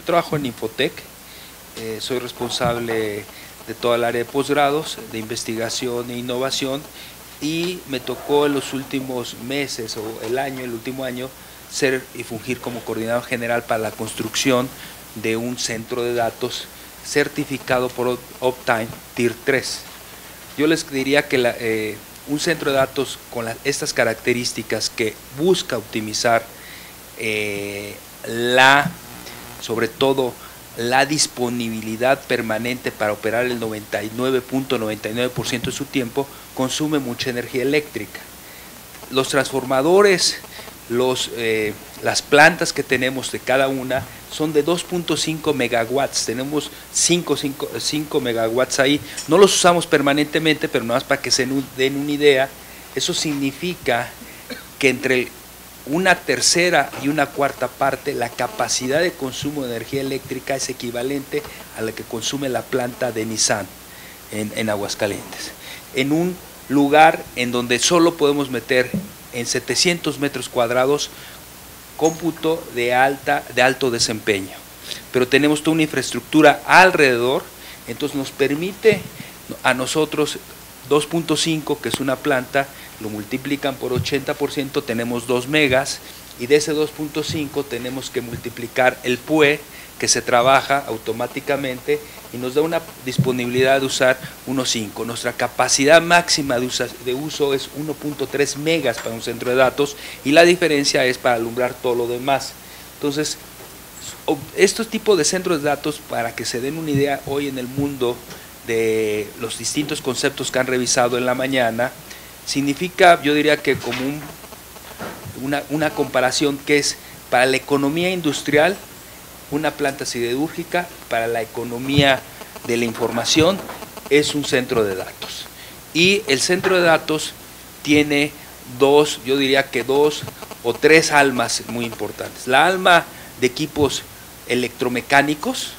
trabajo en Infotec, soy responsable de toda el área de posgrados, de investigación e innovación, y me tocó en los últimos meses o el último año, ser y fungir como coordinador general para la construcción de un centro de datos certificado por Uptime Tier 3. Yo les diría que un centro de datos con estas características que busca optimizar sobre todo la disponibilidad permanente para operar el 99.99% de su tiempo, consume mucha energía eléctrica. Los transformadores, las plantas que tenemos de cada una son de 2.5 megawatts, tenemos 5 megawatts ahí, no los usamos permanentemente, pero nada más para que se den una idea. Eso significa que entre una tercera y una cuarta parte, la capacidad de consumo de energía eléctrica es equivalente a la que consume la planta de Nissan en Aguascalientes. En un lugar en donde solo podemos meter en 700 metros cuadrados cómputo de alto desempeño, pero tenemos toda una infraestructura alrededor, entonces nos permite a nosotros 2.5, que es una planta, lo multiplican por 80%, tenemos 2 megas, y de ese 2.5 tenemos que multiplicar el PUE, que se trabaja automáticamente y nos da una disponibilidad de usar unos 5. Nuestra capacidad máxima de uso es 1.3 megas para un centro de datos, y la diferencia es para alumbrar todo lo demás. Entonces, estos tipos de centros de datos, para que se den una idea hoy en el mundo de los distintos conceptos que han revisado en la mañana, significa, yo diría que como una comparación que es para la economía industrial, una planta siderúrgica, para la economía de la información es un centro de datos. Y el centro de datos tiene yo diría que dos o tres almas muy importantes. La alma de equipos electromecánicos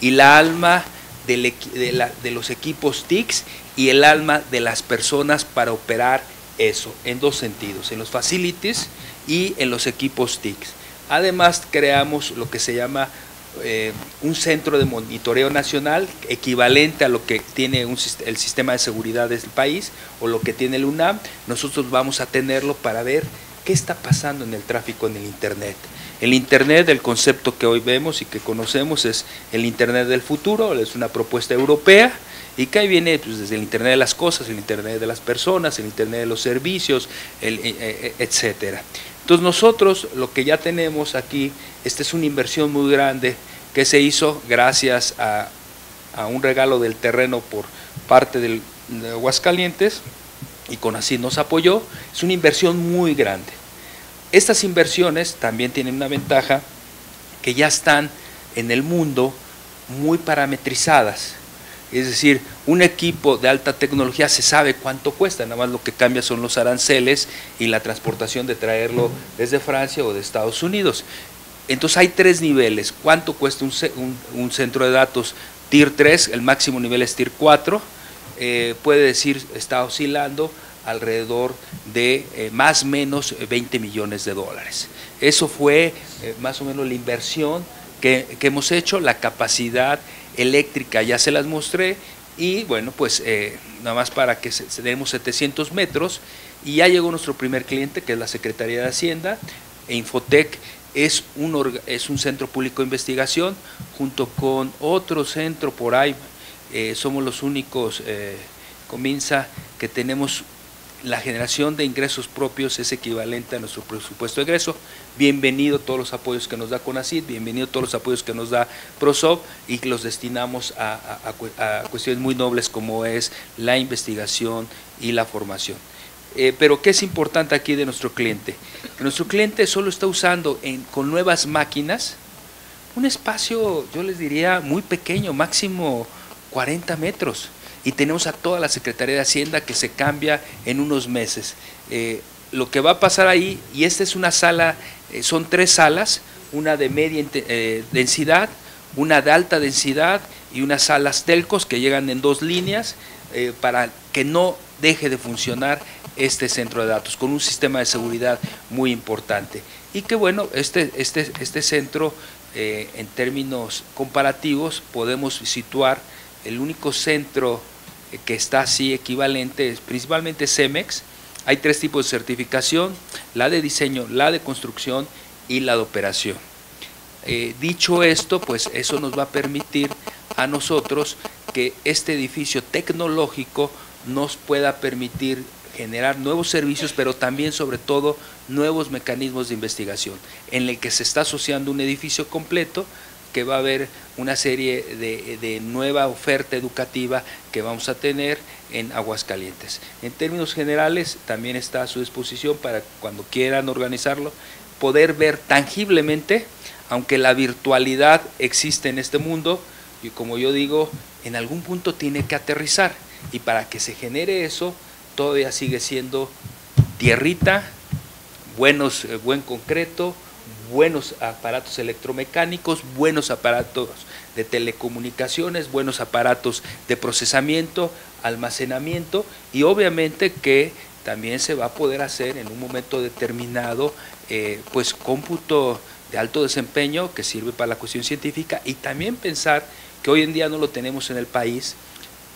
y la alma de los equipos TICs y el alma de las personas para operar eso, en dos sentidos, en los facilities y en los equipos TICs. Además, creamos lo que se llama un centro de monitoreo nacional, equivalente a lo que tiene el sistema de seguridad del país o lo que tiene el UNAM. Nosotros vamos a tenerlo para ver qué está pasando en el tráfico en el Internet. El Internet, el concepto que hoy vemos y que conocemos, es el Internet del futuro, es una propuesta europea, y que ahí viene pues, desde el Internet de las cosas, el Internet de las personas, el Internet de los servicios, etcétera. Entonces nosotros lo que ya tenemos aquí, esta es una inversión muy grande que se hizo gracias a un regalo del terreno por parte de Aguascalientes, y CONACYT nos apoyó. Es una inversión muy grande. Estas inversiones también tienen una ventaja, que ya están en el mundo muy parametrizadas. Es decir, un equipo de alta tecnología se sabe cuánto cuesta, nada más lo que cambia son los aranceles y la transportación de traerlo desde Francia o de Estados Unidos. Entonces hay tres niveles. ¿Cuánto cuesta un centro de datos Tier 3? El máximo nivel es Tier 4, puede decir, está oscilando alrededor de más o menos 20 millones de dólares. Eso fue más o menos la inversión que hemos hecho. La capacidad eléctrica ya se las mostré, y bueno, pues nada más para que tenemos 700 metros, y ya llegó nuestro primer cliente, que es la Secretaría de Hacienda. Infotec es un centro público de investigación, junto con otro centro por ahí, somos los únicos, Cominsa, que tenemos la generación de ingresos propios es equivalente a nuestro presupuesto de egreso. Bienvenido todos los apoyos que nos da CONACYT, bienvenido todos los apoyos que nos da PROSOP, y que los destinamos a cuestiones muy nobles como es la investigación y la formación. Pero ¿qué es importante aquí de nuestro cliente? Que nuestro cliente solo está usando con nuevas máquinas un espacio, yo les diría, muy pequeño, máximo 40 metros. Y tenemos a toda la Secretaría de Hacienda que se cambia en unos meses. Lo que va a pasar ahí, y esta es una sala, son tres salas, una de media densidad, una de alta densidad y unas salas telcos que llegan en 2 líneas, para que no deje de funcionar este centro de datos, con un sistema de seguridad muy importante. Y que bueno, este centro en términos comparativos, podemos situar el único centro que está así equivalente, es principalmente CEMEX. Hay 3 tipos de certificación: la de diseño, la de construcción y la de operación. Dicho esto, pues eso nos va a permitir a nosotros que este edificio tecnológico nos pueda permitir generar nuevos servicios, pero también, sobre todo, nuevos mecanismos de investigación, en el que se está asociando un edificio completo, que va a haber una serie de nueva oferta educativa que vamos a tener en Aguascalientes. En términos generales, también está a su disposición para cuando quieran organizarlo, poder ver tangiblemente, aunque la virtualidad existe en este mundo, y como yo digo, en algún punto tiene que aterrizar, y para que se genere eso, todavía sigue siendo tierrita, buen concreto, buenos aparatos electromecánicos, buenos aparatos de telecomunicaciones, buenos aparatos de procesamiento, almacenamiento, y obviamente que también se va a poder hacer en un momento determinado pues cómputo de alto desempeño que sirve para la cuestión científica, y también pensar que hoy en día no lo tenemos en el país,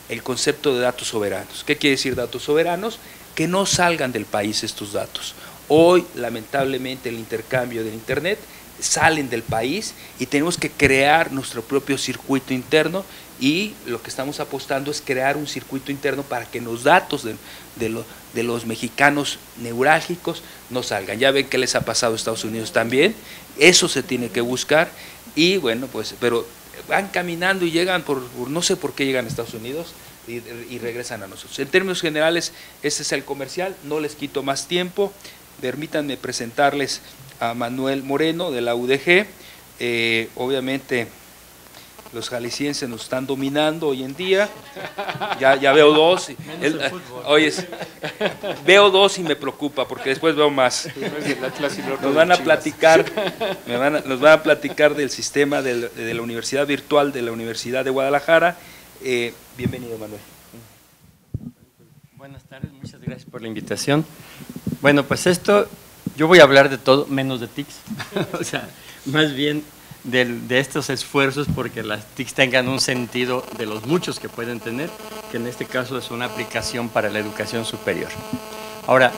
el concepto de datos soberanos. ¿Qué quiere decir datos soberanos? Que no salgan del país estos datos. Hoy, lamentablemente, el intercambio del Internet salen del país y tenemos que crear nuestro propio circuito interno, y lo que estamos apostando es crear un circuito interno para que los datos de los mexicanos neurálgicos no salgan. Ya ven qué les ha pasado a Estados Unidos también, eso se tiene que buscar, y bueno, pues, pero van caminando y llegan no sé por qué llegan a Estados Unidos y regresan a nosotros. En términos generales, este es el comercial, no les quito más tiempo. Permítanme presentarles a Manuel Moreno de la UDG. Obviamente los jaliscienses nos están dominando hoy en día, ya veo 2, veo 2 y me preocupa porque después veo más. Nos van a platicar, nos van a platicar del sistema de la Universidad Virtual de la Universidad de Guadalajara. Bienvenido, Manuel. Buenas tardes, muchas gracias por la invitación. Bueno, pues yo voy a hablar de todo menos de TICs, o sea, más bien de estos esfuerzos porque las TICs tengan un sentido de los muchos que pueden tener, que en este caso es una aplicación para la educación superior. Ahora,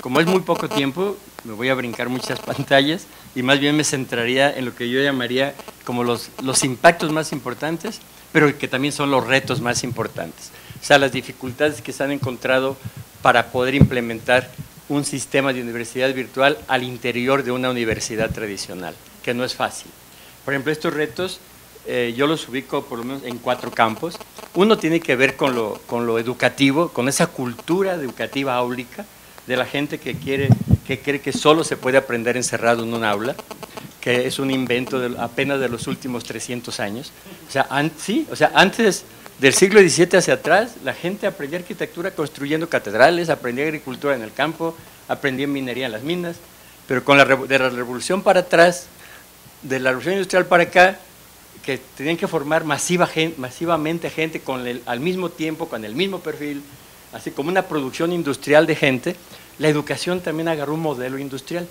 como es muy poco tiempo, me voy a brincar muchas pantallas y más bien me centraría en lo que yo llamaría como los impactos más importantes, pero que también son los retos más importantes. O sea, las dificultades que se han encontrado para poder implementar un sistema de universidad virtual al interior de una universidad tradicional, que no es fácil. Por ejemplo, estos retos yo los ubico por lo menos en 4 campos. Uno tiene que ver con lo educativo, con esa cultura educativa áulica de la gente que cree que solo se puede aprender encerrado en un aula, que es un invento apenas de los últimos 300 años. O sea, antes del siglo XVII hacia atrás, la gente aprendía arquitectura construyendo catedrales, aprendía agricultura en el campo, aprendía minería en las minas, pero de la revolución para atrás, de la revolución industrial para acá, que tenían que formar masivamente gente al mismo tiempo, con el mismo perfil, así como una producción industrial de gente, la educación también agarró un modelo industrial.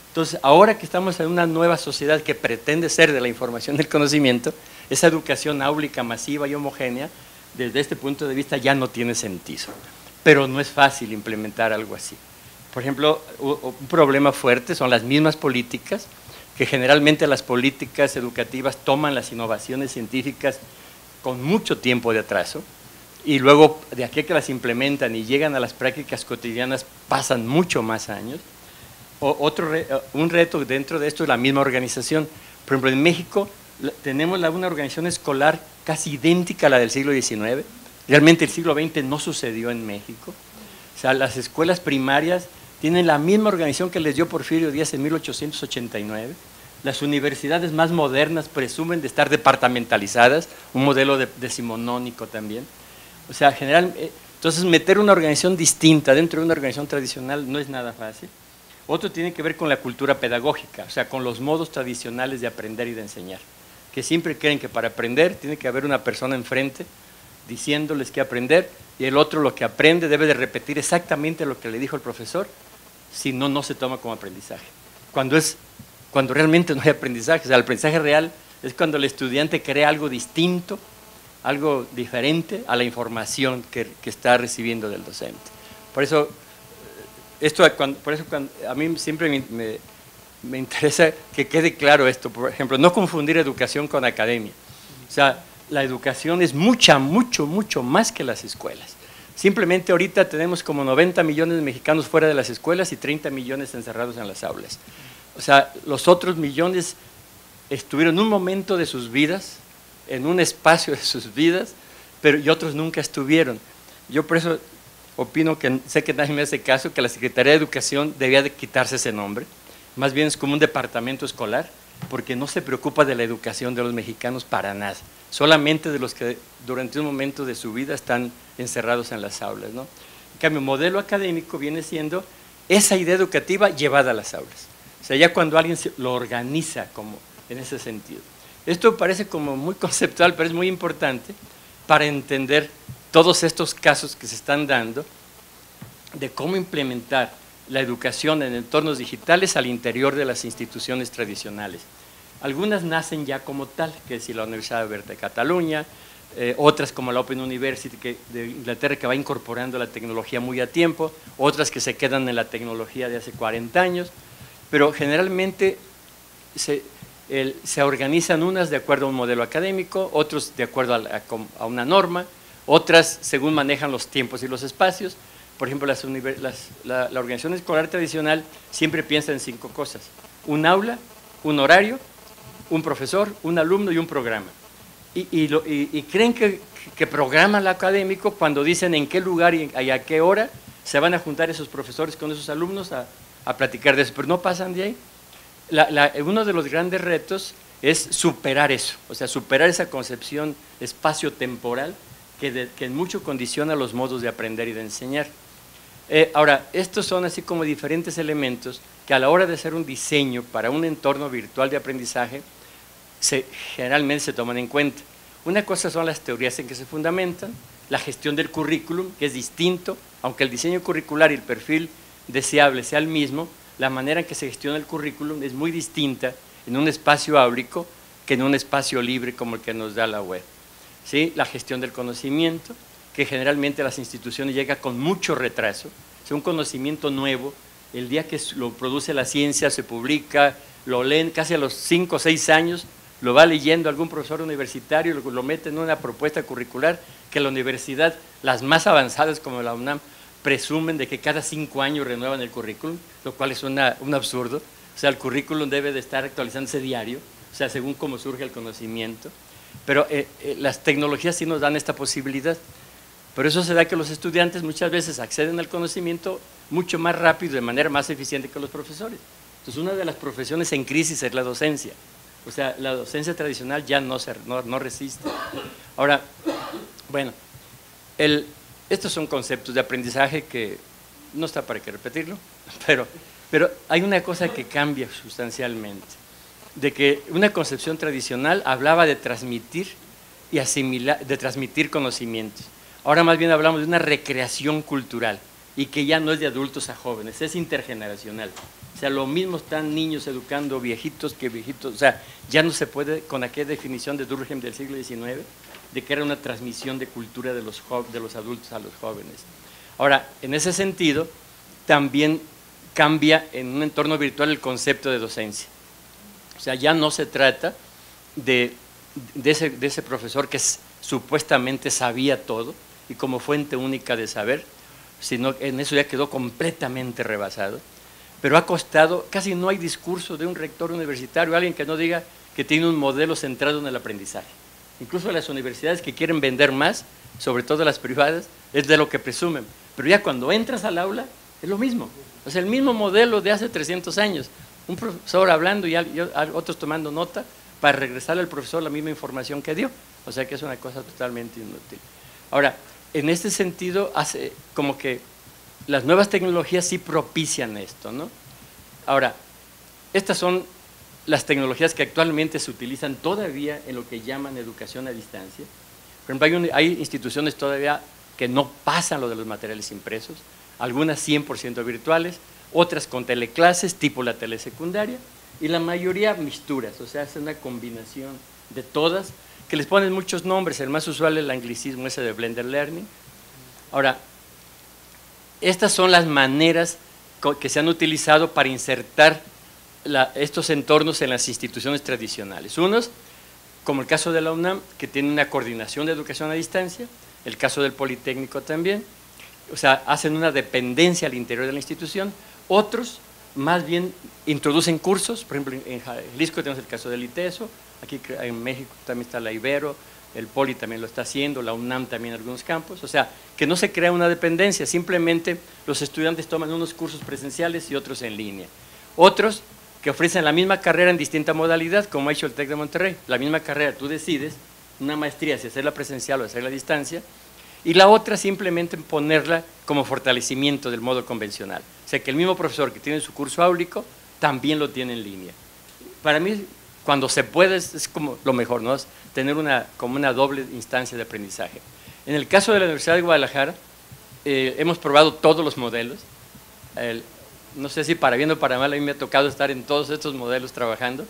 Entonces, ahora que estamos en una nueva sociedad que pretende ser de la información del conocimiento, esa educación áulica, masiva y homogénea, desde este punto de vista ya no tiene sentido. Pero no es fácil implementar algo así. Por ejemplo, un problema fuerte son las mismas políticas, que generalmente las políticas educativas toman las innovaciones científicas con mucho tiempo de atraso, y luego de aquí a que las implementan y llegan a las prácticas cotidianas pasan mucho más años. Un reto dentro de esto es la misma organización. Por ejemplo, en México tenemos una organización escolar casi idéntica a la del siglo XIX. Realmente el siglo XX no sucedió en México. O sea, las escuelas primarias tienen la misma organización que les dio Porfirio Díaz en 1889. Las universidades más modernas presumen de estar departamentalizadas, un modelo decimonónico también. O sea, entonces meter una organización distinta dentro de una organización tradicional no es nada fácil. Otro tiene que ver con la cultura pedagógica, o sea, con los modos tradicionales de aprender y de enseñar, que siempre creen que para aprender tiene que haber una persona enfrente diciéndoles qué aprender, y el otro lo que aprende debe de repetir exactamente lo que le dijo el profesor, si no, no se toma como aprendizaje. Cuando es cuando realmente no hay aprendizaje. O sea, el aprendizaje real es cuando el estudiante crea algo distinto, algo diferente a la información que está recibiendo del docente. Por eso, a mí siempre me interesa que quede claro esto. Por ejemplo, no confundir educación con academia. O sea, la educación es mucho más que las escuelas. Simplemente ahorita tenemos como 90 millones de mexicanos fuera de las escuelas y 30 millones encerrados en las aulas. O sea, los otros millones estuvieron en un momento de sus vidas, en un espacio de sus vidas, y otros nunca estuvieron. Yo por eso opino que, sé que nadie me hace caso, que la Secretaría de Educación debía de quitarse ese nombre. Más bien es como un departamento escolar, porque no se preocupa de la educación de los mexicanos para nada, solamente de los que durante un momento de su vida están encerrados en las aulas, ¿no? En cambio, modelo académico viene siendo esa idea educativa llevada a las aulas. O sea, ya cuando alguien lo organiza como en ese sentido. Esto parece como muy conceptual, pero es muy importante para entender todos estos casos que se están dando de cómo implementar la educación en entornos digitales al interior de las instituciones tradicionales. Algunas nacen ya como tal, que es la Universidad Abierta de Cataluña, otras como la Open University de Inglaterra, que va incorporando la tecnología muy a tiempo, otras que se quedan en la tecnología de hace 40 años, pero generalmente se organizan unas de acuerdo a un modelo académico, otros de acuerdo a una norma, otras según manejan los tiempos y los espacios. Por ejemplo, la organización escolar tradicional siempre piensa en 5 cosas: un aula, un horario, un profesor, un alumno y un programa. Y creen que programan lo académico cuando dicen en qué lugar y a qué hora se van a juntar esos profesores con esos alumnos a platicar de eso, pero no pasan de ahí. Uno de los grandes retos es superar eso, o sea, superar esa concepción espacio-temporal que en mucho condiciona los modos de aprender y de enseñar. Ahora, estos son así como diferentes elementos que a la hora de hacer un diseño para un entorno virtual de aprendizaje generalmente se toman en cuenta. Una cosa son las teorías en que se fundamentan, la gestión del currículum, que es distinto, aunque el diseño curricular y el perfil deseable sea el mismo, la manera en que se gestiona el currículum es muy distinta en un espacio áulico que en un espacio libre como el que nos da la web. ¿Sí? La gestión del conocimiento, que generalmente las instituciones llega con mucho retraso, es un conocimiento nuevo, el día que lo produce la ciencia, se publica, lo leen casi a los 5 o 6 años, lo va leyendo algún profesor universitario, lo mete en una propuesta curricular que la universidad, las más avanzadas como la UNAM, presumen de que cada 5 años renuevan el currículum, lo cual es un absurdo. O sea, el currículum debe de estar actualizándose diario, o sea, según cómo surge el conocimiento. Pero las tecnologías sí nos dan esta posibilidad. Por eso se da que los estudiantes muchas veces acceden al conocimiento mucho más rápido, de manera más eficiente que los profesores. Entonces, una de las profesiones en crisis es la docencia. O sea, la docencia tradicional ya no resiste. Ahora, bueno, estos son conceptos de aprendizaje que no está para qué repetirlo, pero hay una cosa que cambia sustancialmente, de que una concepción tradicional hablaba de transmitir y asimilar, de transmitir conocimientos. Ahora más bien hablamos de una recreación cultural y que ya no es de adultos a jóvenes, es intergeneracional. O sea, lo mismo están niños educando viejitos que viejitos. O sea, ya no se puede, con aquella definición de Durkheim del siglo XIX, de que era una transmisión de cultura de los adultos a los jóvenes. Ahora, en ese sentido, también cambia en un entorno virtual el concepto de docencia. O sea, ya no se trata de ese profesor que supuestamente sabía todo y como fuente única de saber, sino que en eso ya quedó completamente rebasado. Pero ha costado, casi no hay discurso de un rector universitario, alguien que no diga que tiene un modelo centrado en el aprendizaje. Incluso las universidades que quieren vender más, sobre todo las privadas, es de lo que presumen. Pero ya cuando entras al aula, es lo mismo. Es el mismo modelo de hace 300 años. Un profesor hablando y otros tomando nota para regresarle al profesor la misma información que dio. O sea que es una cosa totalmente inútil. Ahora, en este sentido, hace como que las nuevas tecnologías sí propician esto, ¿no? Ahora, estas son las tecnologías que actualmente se utilizan todavía en lo que llaman educación a distancia. Por ejemplo, hay instituciones todavía que no pasan lo de los materiales impresos, algunas 100% virtuales, otras con teleclases tipo la telesecundaria, y la mayoría mixturas, o sea, es una combinación de todas, que les ponen muchos nombres. El más usual es el anglicismo ese de Blended Learning. Ahora, estas son las maneras que se han utilizado para insertar estos entornos en las instituciones tradicionales. Unos, como el caso de la UNAM, que tiene una coordinación de educación a distancia, el caso del Politécnico también, o sea, hacen una dependencia al interior de la institución. Otros, más bien, introducen cursos. Por ejemplo, en Jalisco tenemos el caso del ITESO, aquí en México también está la Ibero, el Poli también lo está haciendo, la UNAM también en algunos campos. O sea, que no se crea una dependencia, simplemente los estudiantes toman unos cursos presenciales y otros en línea. Otros que ofrecen la misma carrera en distinta modalidad, como ha hecho el TEC de Monterrey. La misma carrera, tú decides una maestría, si hacerla presencial o hacerla a distancia, y la otra simplemente ponerla como fortalecimiento del modo convencional. O sea, que el mismo profesor que tiene su curso áulico también lo tiene en línea. Para mí, cuando se puede, es como lo mejor, ¿no? Es tener como una doble instancia de aprendizaje. En el caso de la Universidad de Guadalajara, hemos probado todos los modelos. No sé si para bien o para mal, a mí me ha tocado estar en todos estos modelos trabajando.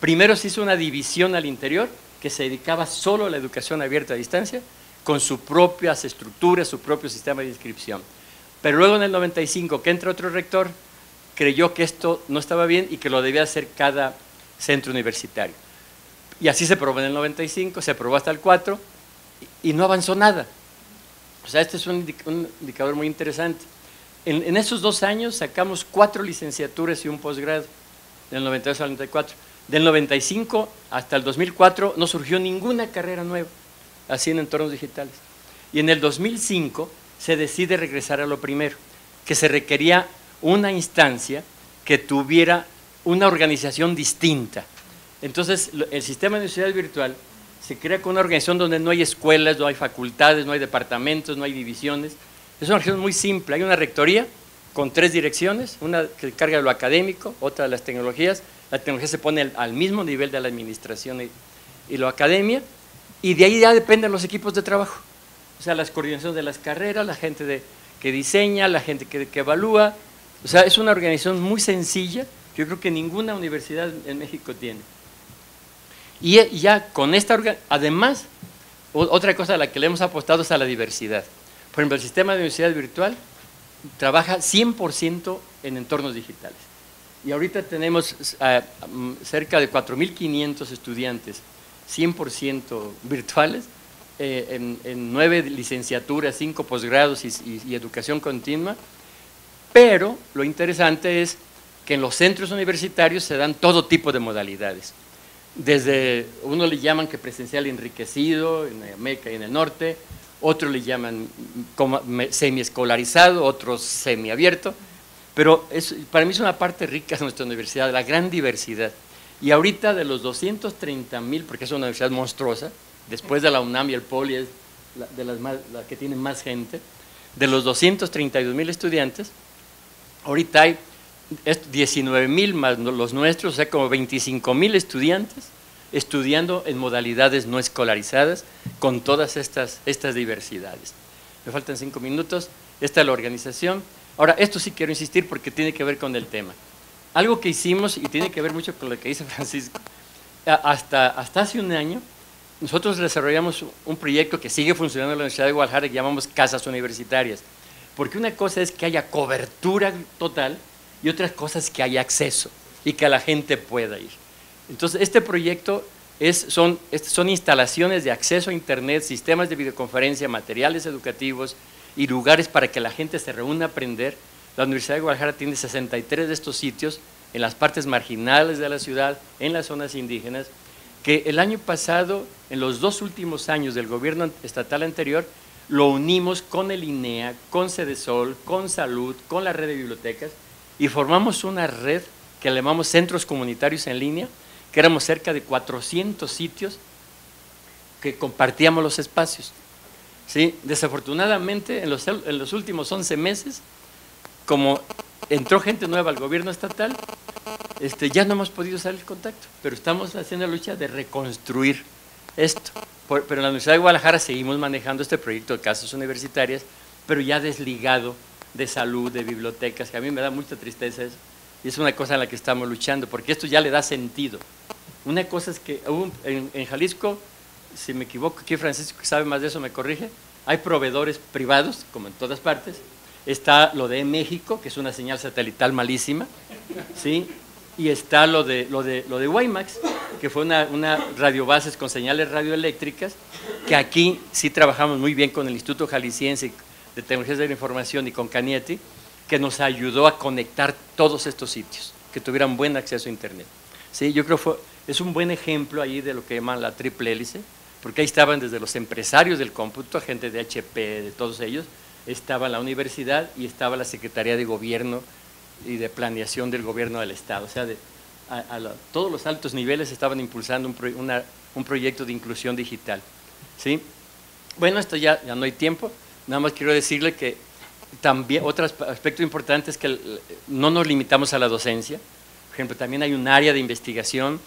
Primero se hizo una división al interior que se dedicaba solo a la educación abierta a distancia, con sus propias estructuras, su propio sistema de inscripción. Pero luego en el 95, que entra otro rector, creyó que esto no estaba bien y que lo debía hacer cada centro universitario. Y así se probó en el 95, se aprobó hasta el 4 y no avanzó nada. O sea, este es un indicador muy interesante. En esos 2 años sacamos 4 licenciaturas y un posgrado, del 92 al 94. Del 95 hasta el 2004 no surgió ninguna carrera nueva, así en entornos digitales. Y en el 2005 se decide regresar a lo primero, que se requería una instancia que tuviera una organización distinta. Entonces, el sistema de universidad virtual se crea con una organización donde no hay escuelas, no hay facultades, no hay departamentos, no hay divisiones. Es una organización muy simple. Hay una rectoría con 3 direcciones, una que carga de lo académico, otra de las tecnologías. La tecnología se pone al mismo nivel de la administración y la academia, y de ahí ya dependen los equipos de trabajo. O sea, las coordinaciones de las carreras, la gente que diseña, la gente que evalúa. O sea, es una organización muy sencilla, yo creo que ninguna universidad en México tiene. Y ya con esta además, otra cosa a la que le hemos apostado es a la diversidad. Por ejemplo, el sistema de universidad virtual trabaja 100% en entornos digitales. Y ahorita tenemos cerca de 4.500 estudiantes, 100% virtuales, en 9 licenciaturas, 5 posgrados y educación continua. Pero lo interesante es que en los centros universitarios se dan todo tipo de modalidades. Desde, uno le llaman que presencial enriquecido en América y en el norte, otros le llaman semiescolarizado, otros semiabierto, pero para mí es una parte rica de nuestra universidad, la gran diversidad. Y ahorita de los 230,000, porque es una universidad monstruosa, después de la UNAM y el Poli es la que tiene más gente, de los 232,000 estudiantes, ahorita hay 19,000 más los nuestros, o sea, como 25,000 estudiantes estudiando en modalidades no escolarizadas con todas estas diversidades. Me faltan 5 minutos, esta es la organización. Ahora, esto sí quiero insistir porque tiene que ver con el tema. Algo que hicimos, y tiene que ver mucho con lo que dice Francisco, hasta hace un año, nosotros desarrollamos un proyecto que sigue funcionando en la Universidad de Guadalajara que llamamos Casas Universitarias, porque una cosa es que haya cobertura total y otra cosa es que haya acceso y que la gente pueda ir. Entonces, este proyecto son instalaciones de acceso a Internet, sistemas de videoconferencia, materiales educativos y lugares para que la gente se reúna a aprender. La Universidad de Guadalajara tiene 63 de estos sitios en las partes marginales de la ciudad, en las zonas indígenas, que el año pasado, en los 2 últimos años del gobierno estatal anterior, lo unimos con el INEA, con Cedesol, con Salud, con la red de bibliotecas, y formamos una red que le llamamos Centros Comunitarios en Línea, que éramos cerca de 400 sitios que compartíamos los espacios. ¿Sí? Desafortunadamente, en los últimos 11 meses, como entró gente nueva al gobierno estatal, ya no hemos podido salir en contacto, pero estamos haciendo la lucha de reconstruir esto. Pero en la Universidad de Guadalajara seguimos manejando este proyecto de casas universitarias, pero ya desligado de salud, de bibliotecas, que a mí me da mucha tristeza eso, Y es una cosa en la que estamos luchando, porque esto ya le da sentido. Una cosa es que en Jalisco, si me equivoco, aquí Francisco que sabe más de eso me corrige, hay proveedores privados, como en todas partes. Está lo de México, que es una señal satelital malísima, ¿sí? Y está lo de WiMAX, que fue una radiobases con señales radioeléctricas, que aquí sí trabajamos muy bien con el Instituto Jalisciense de Tecnologías de la Información y con Canietti, que nos ayudó a conectar todos estos sitios, que tuvieran buen acceso a Internet. ¿Sí? Yo creo que es un buen ejemplo ahí de lo que llaman la triple hélice, porque ahí estaban desde los empresarios del cómputo, gente de HP, de todos ellos, estaba la universidad y estaba la Secretaría de Gobierno y de Planeación del Gobierno del Estado. O sea, todos los altos niveles estaban impulsando un proyecto de inclusión digital. ¿Sí? Bueno, esto ya no hay tiempo, nada más quiero decirle que también otro aspecto importante es que no nos limitamos a la docencia. Por ejemplo, también hay un área de investigación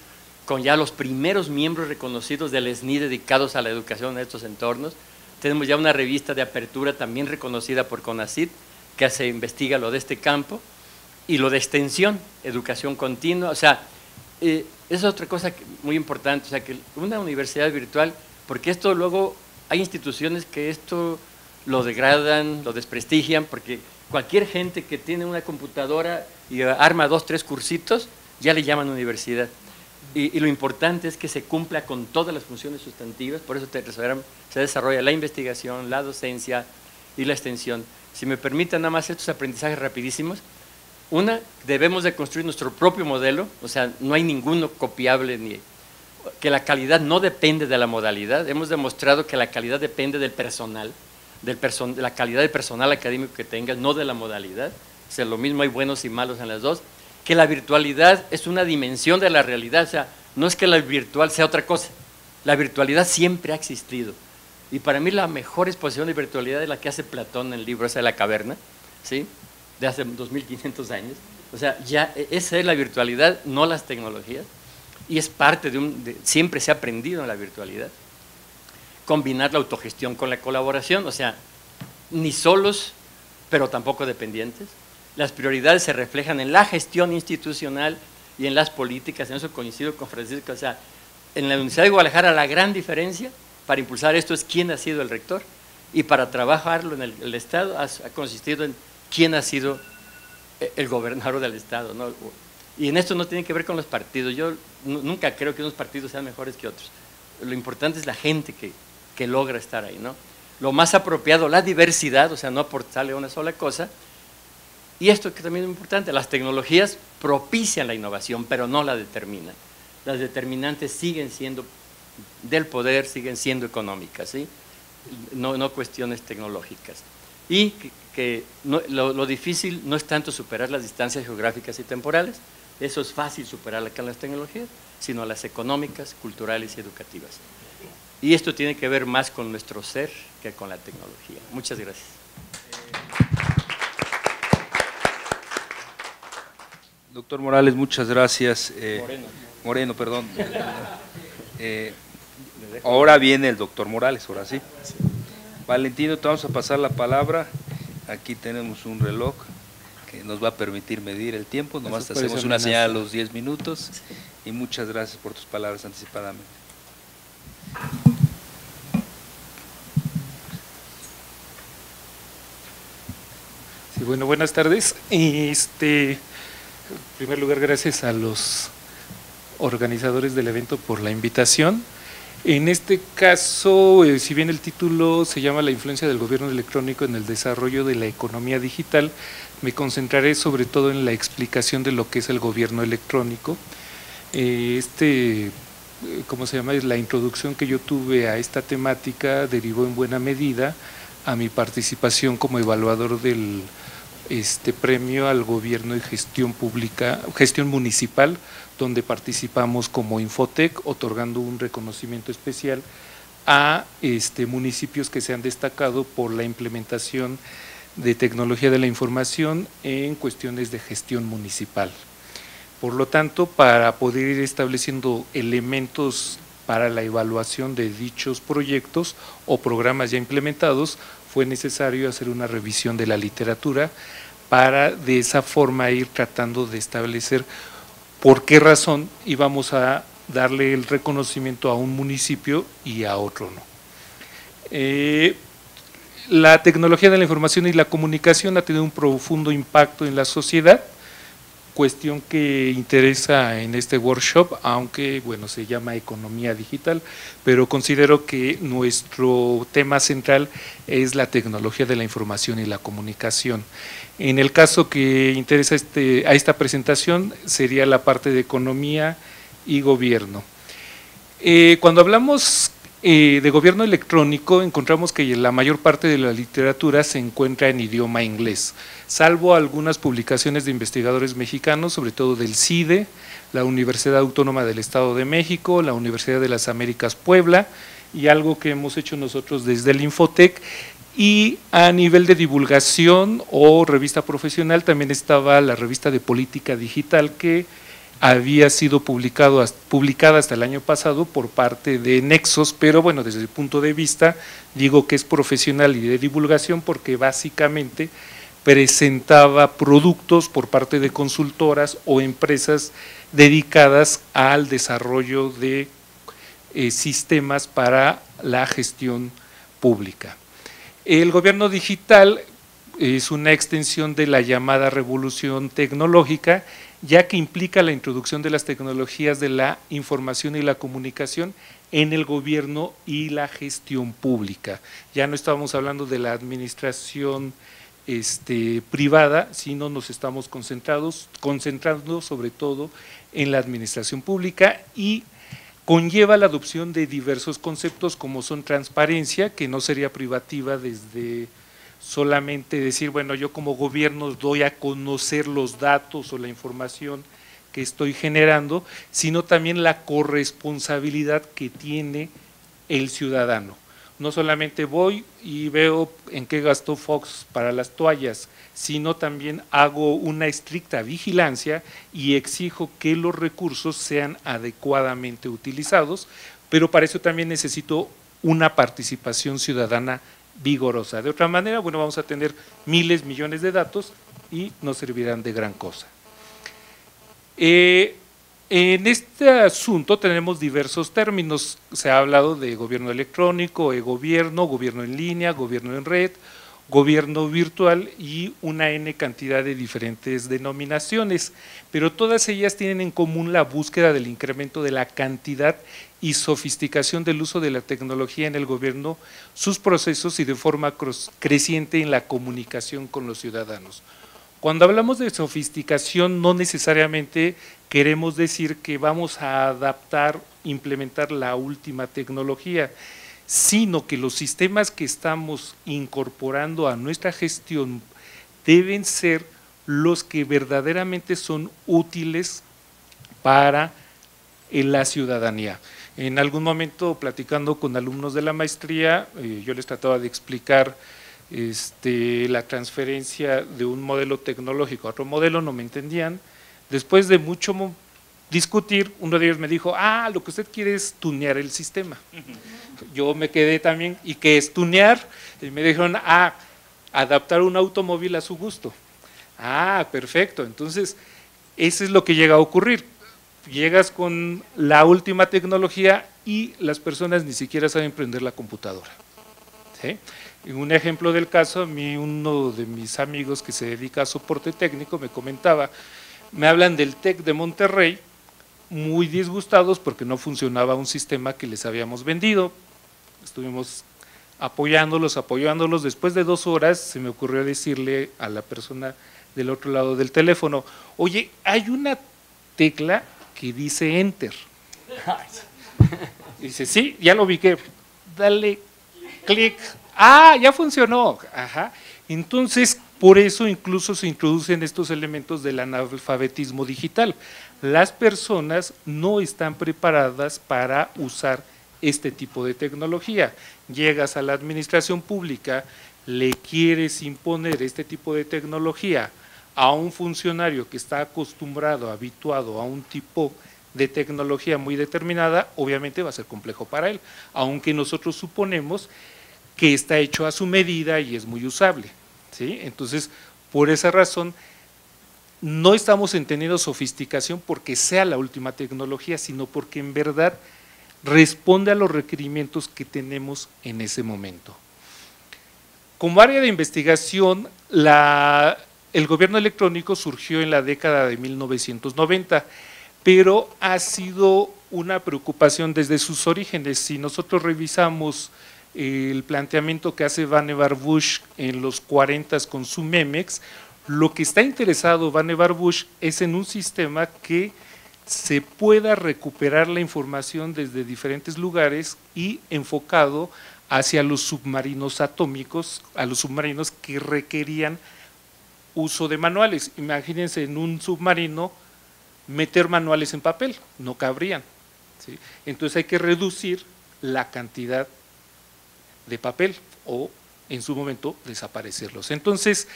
con ya los primeros miembros reconocidos del SNI dedicados a la educación en estos entornos. Tenemos ya una revista de apertura también reconocida por CONACYT que se investiga lo de este campo y lo de extensión, educación continua. O sea, es otra cosa muy importante, o sea, que una universidad virtual, porque esto luego hay instituciones que esto lo degradan, lo desprestigian, porque cualquier gente que tiene una computadora y arma 2, 3 cursitos, ya le llaman universidad. Y lo importante es que se cumpla con todas las funciones sustantivas, por eso se desarrolla la investigación, la docencia y la extensión. Si me permiten nada más estos aprendizajes rapidísimos. Una, debemos de construir nuestro propio modelo, o sea, no hay ninguno copiable, que la calidad no depende de la modalidad. Hemos demostrado que la calidad depende del personal, de la calidad del personal académico que tengas, no de la modalidad. O sea, lo mismo hay buenos y malos en las dos. Que la virtualidad es una dimensión de la realidad, o sea, no es que la virtual sea otra cosa. La virtualidad siempre ha existido. Y para mí la mejor exposición de virtualidad es la que hace Platón en el libro ese de la caverna, ¿sí? De hace 2500 años. O sea, ya esa es la virtualidad, no las tecnologías. Y es parte siempre se ha aprendido en la virtualidad. Combinar la autogestión con la colaboración, o sea, ni solos, pero tampoco dependientes. Las prioridades se reflejan en la gestión institucional y en las políticas, en eso coincido con Francisco. O sea, en la Universidad de Guadalajara la gran diferencia para impulsar esto es quién ha sido el rector, y para trabajarlo en el Estado ha consistido en quién ha sido el gobernador del Estado, ¿no? Y en esto no tiene que ver con los partidos. Yo nunca creo que unos partidos sean mejores que otros. Lo importante es la gente que logra estar ahí, ¿no? Lo más apropiado, la diversidad, o sea, no aportarle a una sola cosa. Y esto que también es importante, las tecnologías propician la innovación, pero no la determinan. Las determinantes siguen siendo del poder, siguen siendo económicas, ¿sí? No cuestiones tecnológicas. Y lo difícil no es tanto superar las distancias geográficas y temporales, eso es fácil superarla con las tecnologías, sino las económicas, culturales y educativas. Y esto tiene que ver más con nuestro ser que con la tecnología. Muchas gracias. Doctor Morales, muchas gracias. Moreno, perdón. Ahora viene el doctor Morales, ahora sí. Valentino, te vamos a pasar la palabra. Aquí tenemos un reloj que nos va a permitir medir el tiempo. Nomás te hacemos una señal a los 10 minutos. Y muchas gracias por tus palabras anticipadamente. Sí, bueno, buenas tardes. En primer lugar, gracias a los organizadores del evento por la invitación. En este caso, si bien el título se llama La influencia del gobierno electrónico en el desarrollo de la economía digital, me concentraré sobre todo en la explicación de lo que es el gobierno electrónico. ¿Cómo se llama? La introducción que yo tuve a esta temática derivó en buena medida a mi participación como evaluador del premio al gobierno y gestión pública, gestión municipal, donde participamos como Infotec, otorgando un reconocimiento especial a municipios que se han destacado por la implementación de tecnología de la información en cuestiones de gestión municipal. Por lo tanto, para poder ir estableciendo elementos para la evaluación de dichos proyectos o programas ya implementados, fue necesario hacer una revisión de la literatura para de esa forma ir tratando de establecer por qué razón íbamos a darle el reconocimiento a un municipio y a otro no. La tecnología de la información y la comunicación ha tenido un profundo impacto en la sociedad, cuestión que interesa en este workshop, aunque bueno, se llama economía digital, pero considero que nuestro tema central es la tecnología de la información y la comunicación. En el caso que interesa a esta presentación sería la parte de economía y gobierno. Cuando hablamos de gobierno electrónico, encontramos que la mayor parte de la literatura se encuentra en idioma inglés, salvo algunas publicaciones de investigadores mexicanos, sobre todo del CIDE, la Universidad Autónoma del Estado de México, la Universidad de las Américas Puebla, y algo que hemos hecho nosotros desde el Infotec. Y a nivel de divulgación o revista profesional también estaba la revista de política digital, que había sido publicada hasta el año pasado por parte de Nexos, pero bueno, desde el punto de vista digo que es profesional y de divulgación porque básicamente presentaba productos por parte de consultoras o empresas dedicadas al desarrollo de sistemas para la gestión pública. El gobierno digital es una extensión de la llamada revolución tecnológica, ya que implica la introducción de las tecnologías de la información y la comunicación en el gobierno y la gestión pública. Ya no estamos hablando de la administración privada, sino nos estamos concentrando sobre todo en la administración pública, y conlleva la adopción de diversos conceptos como son transparencia, que no sería privativa desde solamente decir, bueno, yo como gobierno doy a conocer los datos o la información que estoy generando, sino también la corresponsabilidad que tiene el ciudadano. No solamente voy y veo en qué gastó Fox para las toallas, sino también hago una estricta vigilancia y exijo que los recursos sean adecuadamente utilizados, pero para eso también necesito una participación ciudadana vigorosa. De otra manera, bueno, vamos a tener miles, millones de datos y no servirán de gran cosa. En este asunto tenemos diversos términos. Se ha hablado de gobierno electrónico, e-gobierno, gobierno en línea, gobierno en red, gobierno virtual y una N cantidad de diferentes denominaciones, pero todas ellas tienen en común la búsqueda del incremento de la cantidad y sofisticación del uso de la tecnología en el gobierno, sus procesos y de forma creciente en la comunicación con los ciudadanos. Cuando hablamos de sofisticación, no necesariamente queremos decir que vamos a adaptar, implementar la última tecnología, sino que los sistemas que estamos incorporando a nuestra gestión deben ser los que verdaderamente son útiles para la ciudadanía. En algún momento, platicando con alumnos de la maestría, yo les trataba de explicar la transferencia de un modelo tecnológico a otro modelo, no me entendían. Después de mucho discutir, uno de ellos me dijo, lo que usted quiere es tunear el sistema. Yo me quedé también, ¿y qué es tunear? Y me dijeron, adaptar un automóvil a su gusto. Perfecto, entonces eso es lo que llega a ocurrir. Llegas con la última tecnología y las personas ni siquiera saben prender la computadora. ¿Sí? Un ejemplo del caso, a mí uno de mis amigos que se dedica a soporte técnico me comentaba, me hablan del TEC de Monterrey, muy disgustados porque no funcionaba un sistema que les habíamos vendido. Estuvimos apoyándolos, después de 2 horas se me ocurrió decirle a la persona del otro lado del teléfono, oye, hay una tecla que dice Enter. Y dice, sí, ya lo ubiqué, dale clic, ya funcionó. Entonces, por eso incluso se introducen estos elementos del analfabetismo digital. Las personas no están preparadas para usar este tipo de tecnología. Llegas a la administración pública, le quieres imponer este tipo de tecnología a un funcionario que está acostumbrado, habituado a un tipo de tecnología muy determinada, obviamente va a ser complejo para él, aunque nosotros suponemos que está hecho a su medida y es muy usable, ¿sí? Entonces, Por esa razón, no estamos entendiendo sofisticación porque sea la última tecnología, sino porque en verdad responde a los requerimientos que tenemos en ese momento. Como área de investigación, el gobierno electrónico surgió en la década de 1990, pero ha sido una preocupación desde sus orígenes. Si nosotros revisamos el planteamiento que hace Vannevar Bush en los 40 con su MEMEX, lo que está interesado Vannevar Bush es en un sistema que se pueda recuperar la información desde diferentes lugares y enfocado hacia los submarinos atómicos, a los submarinos que requerían uso de manuales. Imagínense en un submarino meter manuales en papel, no cabrían, ¿sí? Entonces hay que reducir la cantidad de papel o en su momento desaparecerlos. Entonces,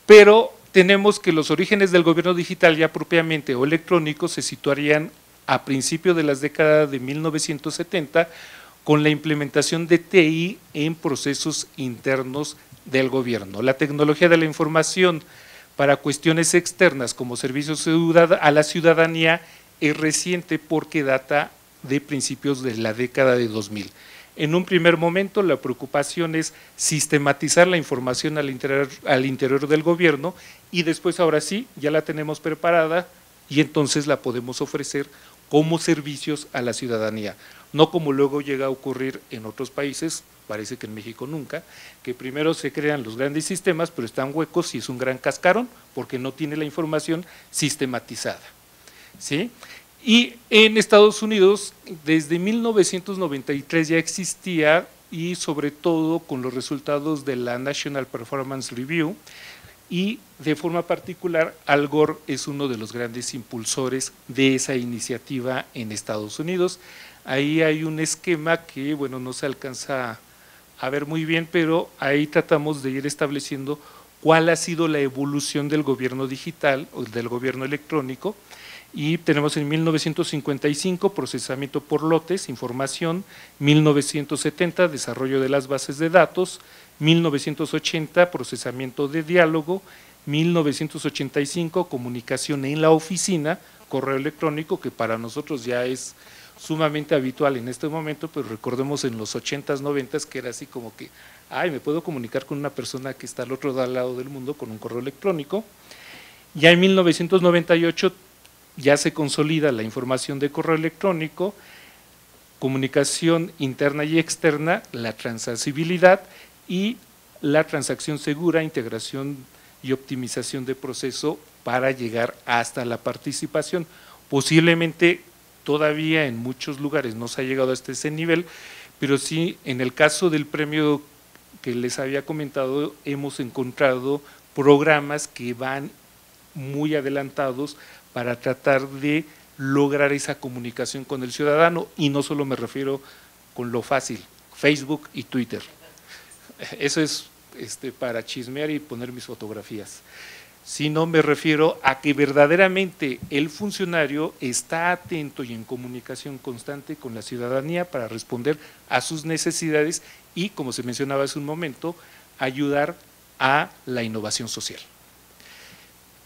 pero tenemos que los orígenes del gobierno digital ya propiamente o electrónico se situarían a principios de las décadas de 1970 con la implementación de TI en procesos internos del gobierno. La tecnología de la información para cuestiones externas como servicios a la ciudadanía es reciente porque data de principios de la década de 2000. En un primer momento la preocupación es sistematizar la información al interior del gobierno y después ahora sí, ya la tenemos preparada y entonces la podemos ofrecer como servicios a la ciudadanía. No como luego llega a ocurrir en otros países, parece que en México nunca, que primero se crean los grandes sistemas pero están huecos y es un gran cascarón porque no tiene la información sistematizada, ¿sí? Y en Estados Unidos, desde 1993 ya existía, y sobre todo con los resultados de la National Performance Review, y de forma particular Al Gore es uno de los grandes impulsores de esa iniciativa en Estados Unidos. Ahí hay un esquema que, bueno, no se alcanza a ver muy bien, pero ahí tratamos de ir estableciendo cuál ha sido la evolución del gobierno digital o del gobierno electrónico. Y tenemos en 1955 procesamiento por lotes, información, 1970 desarrollo de las bases de datos, 1980 procesamiento de diálogo, 1985 comunicación en la oficina, correo electrónico, que para nosotros ya es sumamente habitual en este momento, pero recordemos en los 80s, 90s que era así como que, ay, me puedo comunicar con una persona que está al otro lado del mundo con un correo electrónico. Ya en 1998 ya se consolida la información de correo electrónico, comunicación interna y externa, la transasibilidad y la transacción segura, integración y optimización de proceso para llegar hasta la participación. Posiblemente todavía en muchos lugares no se ha llegado hasta ese nivel, pero sí en el caso del premio que les había comentado hemos encontrado programas que van muy adelantados para tratar de lograr esa comunicación con el ciudadano, y no solo me refiero con lo fácil, Facebook y Twitter. Eso es para chismear y poner mis fotografías, sino me refiero a que verdaderamente el funcionario está atento y en comunicación constante con la ciudadanía para responder a sus necesidades y, como se mencionaba hace un momento, ayudar a la innovación social.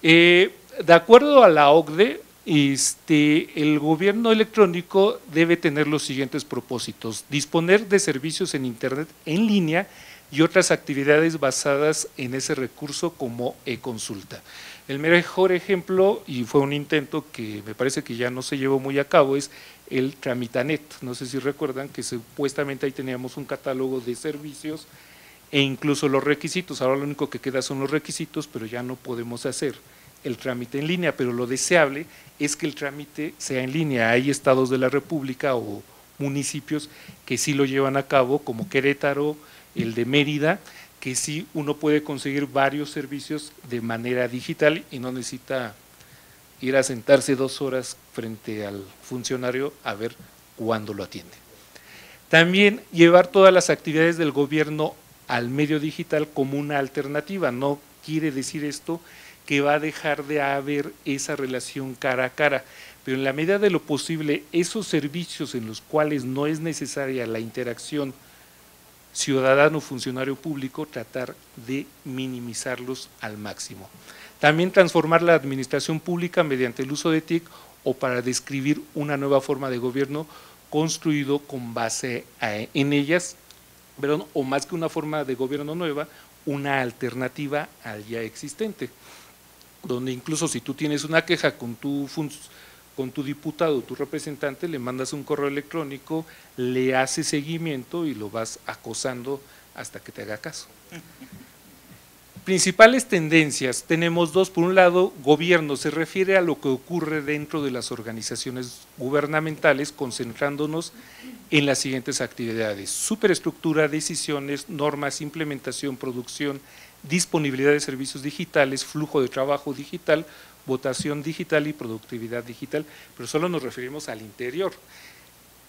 De acuerdo a la OCDE, el gobierno electrónico debe tener los siguientes propósitos: disponer de servicios en Internet en línea y otras actividades basadas en ese recurso como e-consulta. El mejor ejemplo, y fue un intento que me parece que ya no se llevó muy a cabo, es el Tramitanet. No sé si recuerdan que supuestamente ahí teníamos un catálogo de servicios e incluso los requisitos. Ahora lo único que queda son los requisitos, pero ya no podemos hacer el trámite en línea, pero lo deseable es que el trámite sea en línea. Hay estados de la República o municipios que sí lo llevan a cabo, como Querétaro, el de Mérida, que sí uno puede conseguir varios servicios de manera digital y no necesita ir a sentarse 2 horas frente al funcionario a ver cuándo lo atiende. También llevar todas las actividades del gobierno al medio digital como una alternativa. No quiere decir esto que va a dejar de haber esa relación cara a cara, pero en la medida de lo posible esos servicios en los cuales no es necesaria la interacción ciudadano, funcionario público, tratar de minimizarlos al máximo. También transformar la administración pública mediante el uso de TIC o para describir una nueva forma de gobierno construido con base en ellas, perdón, o más que una forma de gobierno nueva, una alternativa al ya existente, donde incluso si tú tienes una queja con tu diputado, tu representante, le mandas un correo electrónico, le haces seguimiento y lo vas acosando hasta que te haga caso. Principales tendencias, tenemos dos. Por un lado, gobierno, se refiere a lo que ocurre dentro de las organizaciones gubernamentales, concentrándonos en las siguientes actividades: superestructura, decisiones, normas, implementación, producción, disponibilidad de servicios digitales, flujo de trabajo digital, votación digital y productividad digital, pero solo nos referimos al interior.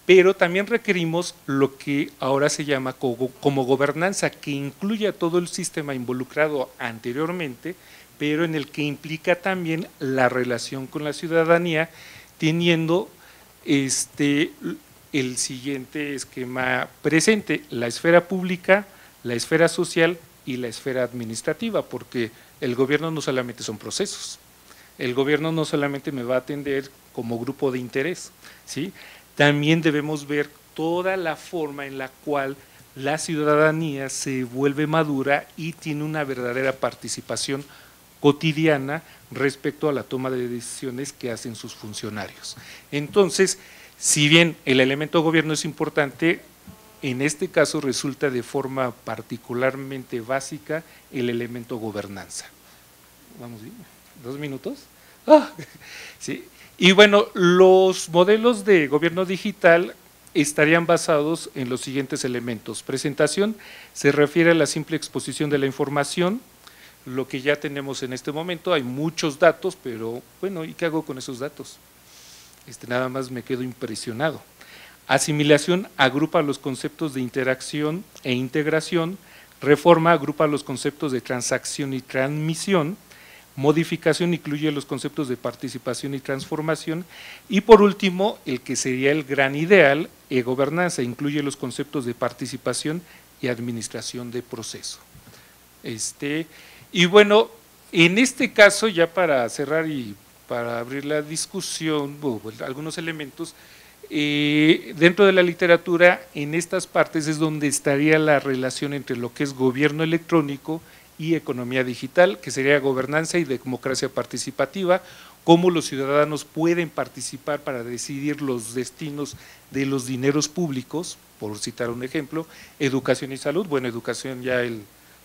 Pero también requerimos lo que ahora se llama como gobernanza, que incluye a todo el sistema involucrado anteriormente, pero en el que implica también la relación con la ciudadanía, teniendo el siguiente esquema presente: la esfera pública, la esfera social y la esfera administrativa, porque el gobierno no solamente son procesos, el gobierno no solamente me va a atender como grupo de interés, ¿sí? También debemos ver toda la forma en la cual la ciudadanía se vuelve madura y tiene una verdadera participación cotidiana respecto a la toma de decisiones que hacen sus funcionarios. Entonces, si bien el elemento gobierno es importante, en este caso resulta de forma particularmente básica el elemento gobernanza. Vamos bien, 2 minutos. Sí. Y bueno, los modelos de gobierno digital estarían basados en los siguientes elementos. Presentación, se refiere a la simple exposición de la información, lo que ya tenemos en este momento. Hay muchos datos, pero bueno, ¿y qué hago con esos datos? Nada más me quedo impresionado. Asimilación, agrupa los conceptos de interacción e integración. Reforma, agrupa los conceptos de transacción y transmisión. Modificación, incluye los conceptos de participación y transformación. Y por último, el que sería el gran ideal, gobernanza, incluye los conceptos de participación y administración de proceso. Y bueno, en este caso, ya para cerrar y para abrir la discusión, algunos elementos, dentro de la literatura, en estas partes es donde estaría la relación entre lo que es gobierno electrónico y economía digital, que sería gobernanza y democracia participativa, cómo los ciudadanos pueden participar para decidir los destinos de los dineros públicos, por citar un ejemplo. Educación y salud, bueno, educación ya el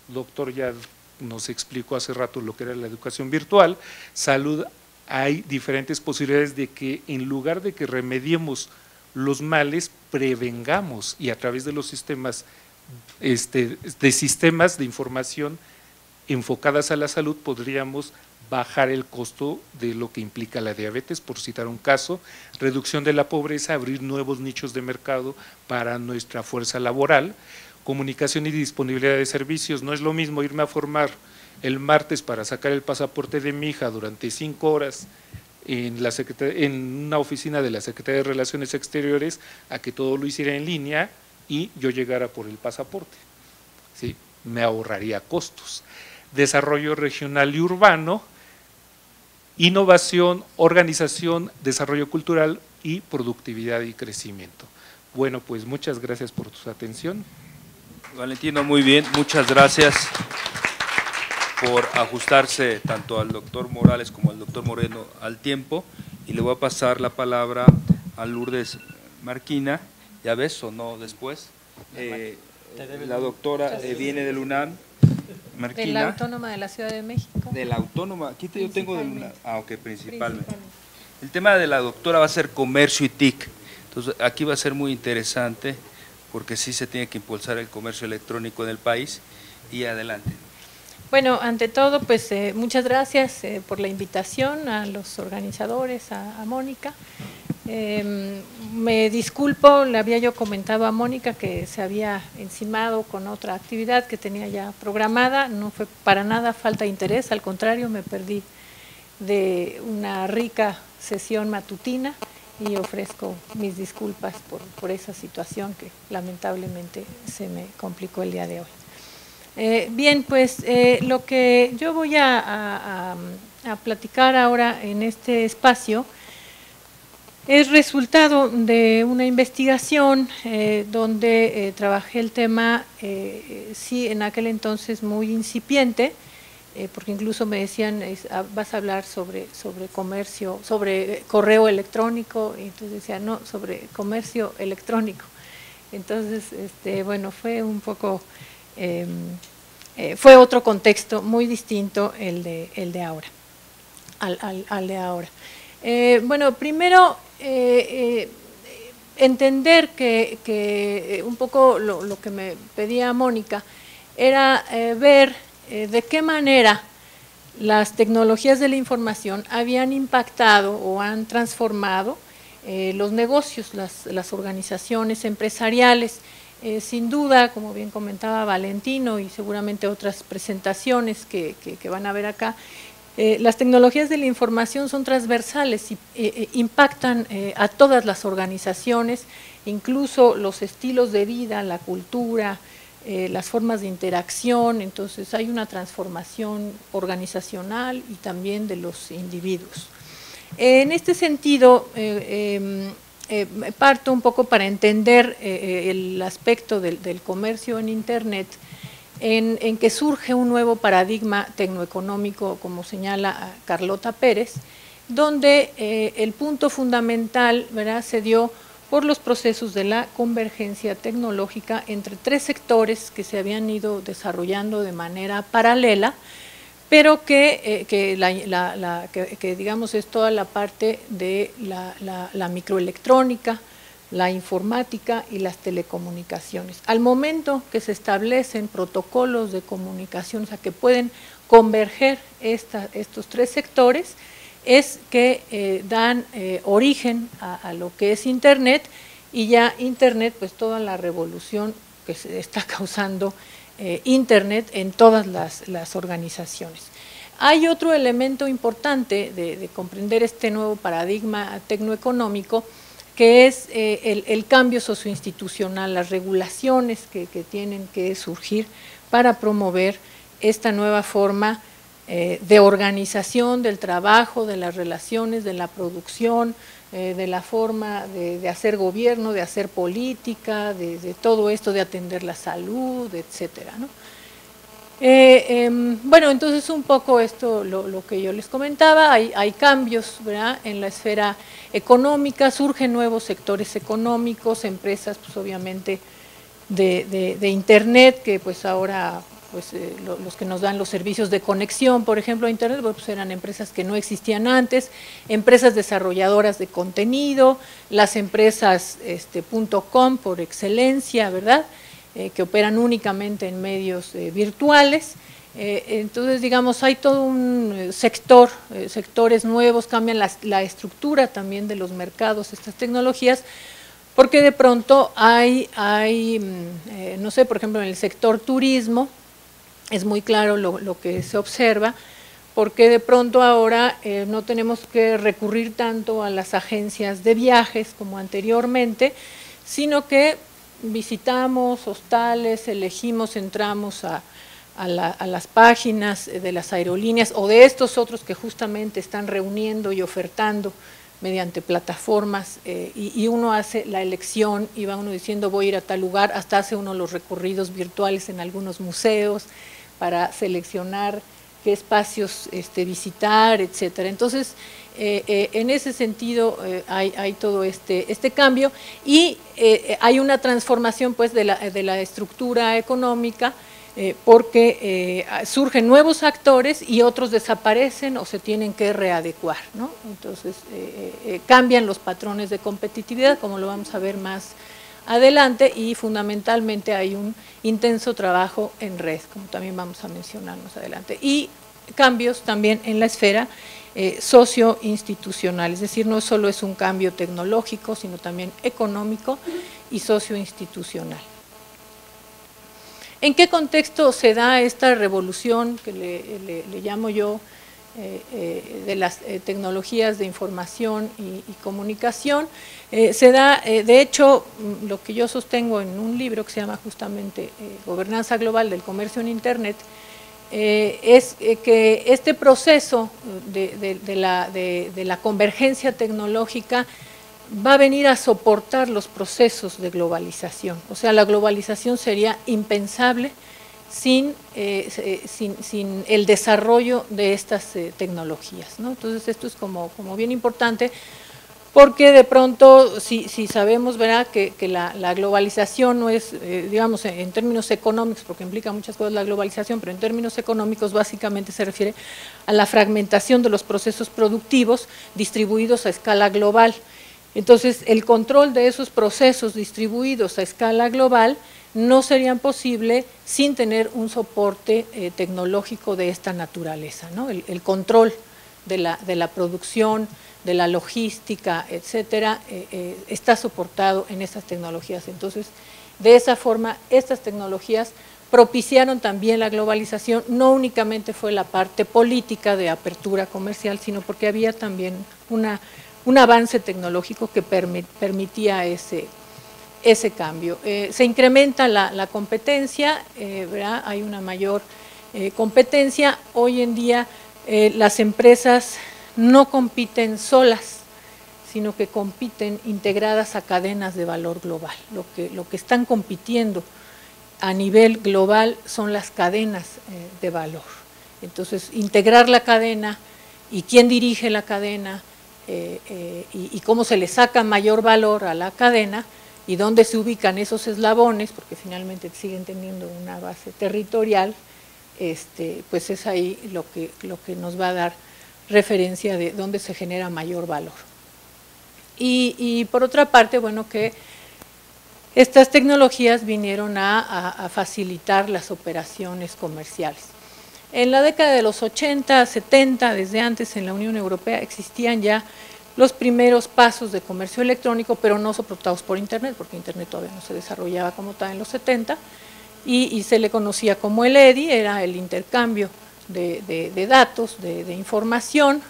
doctor ya nos explicó hace rato lo que era la educación virtual. Salud, hay diferentes posibilidades de que en lugar de que remediemos los males, prevengamos, y a través de los sistemas, de sistemas de información enfocadas a la salud, podríamos bajar el costo de lo que implica la diabetes, por citar un caso. Reducción de la pobreza, abrir nuevos nichos de mercado para nuestra fuerza laboral. Comunicación y disponibilidad de servicios, no es lo mismo irme a formar el martes para sacar el pasaporte de mi hija durante 5 horas en una oficina de la Secretaría de Relaciones Exteriores, a que todo lo hiciera en línea y yo llegara por el pasaporte. ¿Sí? Me ahorraría costos. Desarrollo regional y urbano, innovación, organización, desarrollo cultural y productividad y crecimiento. Bueno, pues muchas gracias por tu atención. Valentino, muy bien, muchas gracias por ajustarse tanto al doctor Morales como al doctor Moreno al tiempo, y le voy a pasar la palabra a Lourdes Marquina. ¿Ya ves o no después? La doctora viene del UNAM. Marquina, de la Autónoma de la Ciudad de México. De la Autónoma, aquí yo tengo del UNAM. Ok, principalmente. El tema de la doctora va a ser comercio y TIC. Entonces, aquí va a ser muy interesante, porque sí se tiene que impulsar el comercio electrónico en el país. Y adelante. Bueno, ante todo, pues muchas gracias por la invitación a los organizadores, a Mónica. Me disculpo, le había yo comentado a Mónica que se había encimado con otra actividad que tenía ya programada, no fue para nada falta de interés, al contrario, me perdí de una rica sesión matutina y ofrezco mis disculpas por esa situación que lamentablemente se me complicó el día de hoy. Bien, pues lo que yo voy a platicar ahora en este espacio es resultado de una investigación donde trabajé el tema, sí, en aquel entonces muy incipiente, porque incluso me decían, vas a hablar sobre comercio, sobre correo electrónico, y entonces decía, no, sobre comercio electrónico. Entonces, bueno, fue un poco, fue otro contexto muy distinto el de ahora, al de ahora. Bueno, primero, entender que un poco lo que me pedía Mónica era ver de qué manera las tecnologías de la información habían impactado o han transformado los negocios, las organizaciones empresariales. Sin duda, como bien comentaba Valentino y seguramente otras presentaciones que van a ver acá, las tecnologías de la información son transversales y impactan a todas las organizaciones, incluso los estilos de vida, la cultura, las formas de interacción. Entonces hay una transformación organizacional y también de los individuos. En este sentido, parto un poco para entender el aspecto del comercio en Internet, en que surge un nuevo paradigma tecnoeconómico, como señala Carlota Pérez, donde el punto fundamental, ¿verdad?, se dio por los procesos de la convergencia tecnológica entre tres sectores que se habían ido desarrollando de manera paralela, pero que digamos es toda la parte de la microelectrónica, la informática y las telecomunicaciones. Al momento que se establecen protocolos de comunicación, o sea, que pueden converger estos tres sectores, es que dan origen a lo que es Internet, y ya Internet, pues toda la revolución que se está causando Internet en todas las organizaciones. Hay otro elemento importante de comprender este nuevo paradigma tecnoeconómico, que es el cambio socioinstitucional, las regulaciones que tienen que surgir para promover esta nueva forma de organización del trabajo, de las relaciones, de la producción, de la forma de hacer gobierno, de hacer política, de todo esto, de atender la salud, etcétera, ¿no? Bueno, entonces un poco esto lo que yo les comentaba, hay cambios, ¿verdad?, en la esfera económica, surgen nuevos sectores económicos, empresas pues obviamente de Internet, que pues ahora pues los que nos dan los servicios de conexión, por ejemplo, a Internet, pues eran empresas que no existían antes, empresas desarrolladoras de contenido, las empresas .com por excelencia, ¿verdad?, que operan únicamente en medios virtuales. Entonces, digamos, hay todo un sectores nuevos, cambian la estructura también de los mercados, estas tecnologías, porque de pronto hay no sé, por ejemplo, en el sector turismo, es muy claro lo que se observa, porque de pronto ahora no tenemos que recurrir tanto a las agencias de viajes como anteriormente, sino que visitamos hostales, elegimos, entramos a las páginas de las aerolíneas o de estos otros que justamente están reuniendo y ofertando mediante plataformas, y uno hace la elección y va uno diciendo voy a ir a tal lugar, hasta hace uno los recorridos virtuales en algunos museos para seleccionar qué espacios visitar, etcétera. Entonces, en ese sentido hay todo este cambio, y hay una transformación pues de la estructura económica, porque surgen nuevos actores y otros desaparecen o se tienen que readecuar, ¿no? Entonces cambian los patrones de competitividad, como lo vamos a ver más adelante, y fundamentalmente hay un intenso trabajo en red, como también vamos a mencionar más adelante, y cambios también en la esfera socioinstitucional, es decir, no solo es un cambio tecnológico, sino también económico y socioinstitucional. ¿En qué contexto se da esta revolución que le llamo yo de las tecnologías de información y comunicación. Se da, de hecho, lo que yo sostengo en un libro que se llama justamente Gobernanza Global del Comercio en Internet, es que este proceso de la convergencia tecnológica va a venir a soportar los procesos de globalización. O sea, la globalización sería impensable sin el desarrollo de estas tecnologías, ¿no? Entonces esto es como bien importante, porque de pronto si sabemos, ¿verdad?, que la globalización no es, digamos, en términos económicos, porque implica muchas cosas la globalización, pero en términos económicos básicamente se refiere a la fragmentación de los procesos productivos distribuidos a escala global. Entonces, el control de esos procesos distribuidos a escala global no serían posible sin tener un soporte tecnológico de esta naturaleza, ¿no? El control de la producción, de la logística, etcétera, está soportado en estas tecnologías. Entonces, de esa forma, estas tecnologías propiciaron también la globalización. No únicamente fue la parte política de apertura comercial, sino porque había también un avance tecnológico que permitía ese cambio. Se incrementa la competencia, ¿verdad? Hay una mayor competencia. Hoy en día las empresas no compiten solas, sino que compiten integradas a cadenas de valor global. Lo que están compitiendo a nivel global son las cadenas de valor. Entonces, integrar la cadena y quién dirige la cadena y cómo se le saca mayor valor a la cadena y dónde se ubican esos eslabones, porque finalmente siguen teniendo una base territorial, pues es ahí lo que nos va a dar referencia de dónde se genera mayor valor. Y por otra parte, bueno, que estas tecnologías vinieron a facilitar las operaciones comerciales. En la década de los 80, 70, desde antes en la Unión Europea existían ya los primeros pasos de comercio electrónico, pero no soportados por Internet, porque Internet todavía no se desarrollaba como tal en los 70, y se le conocía como el EDI, era el intercambio de datos, de información,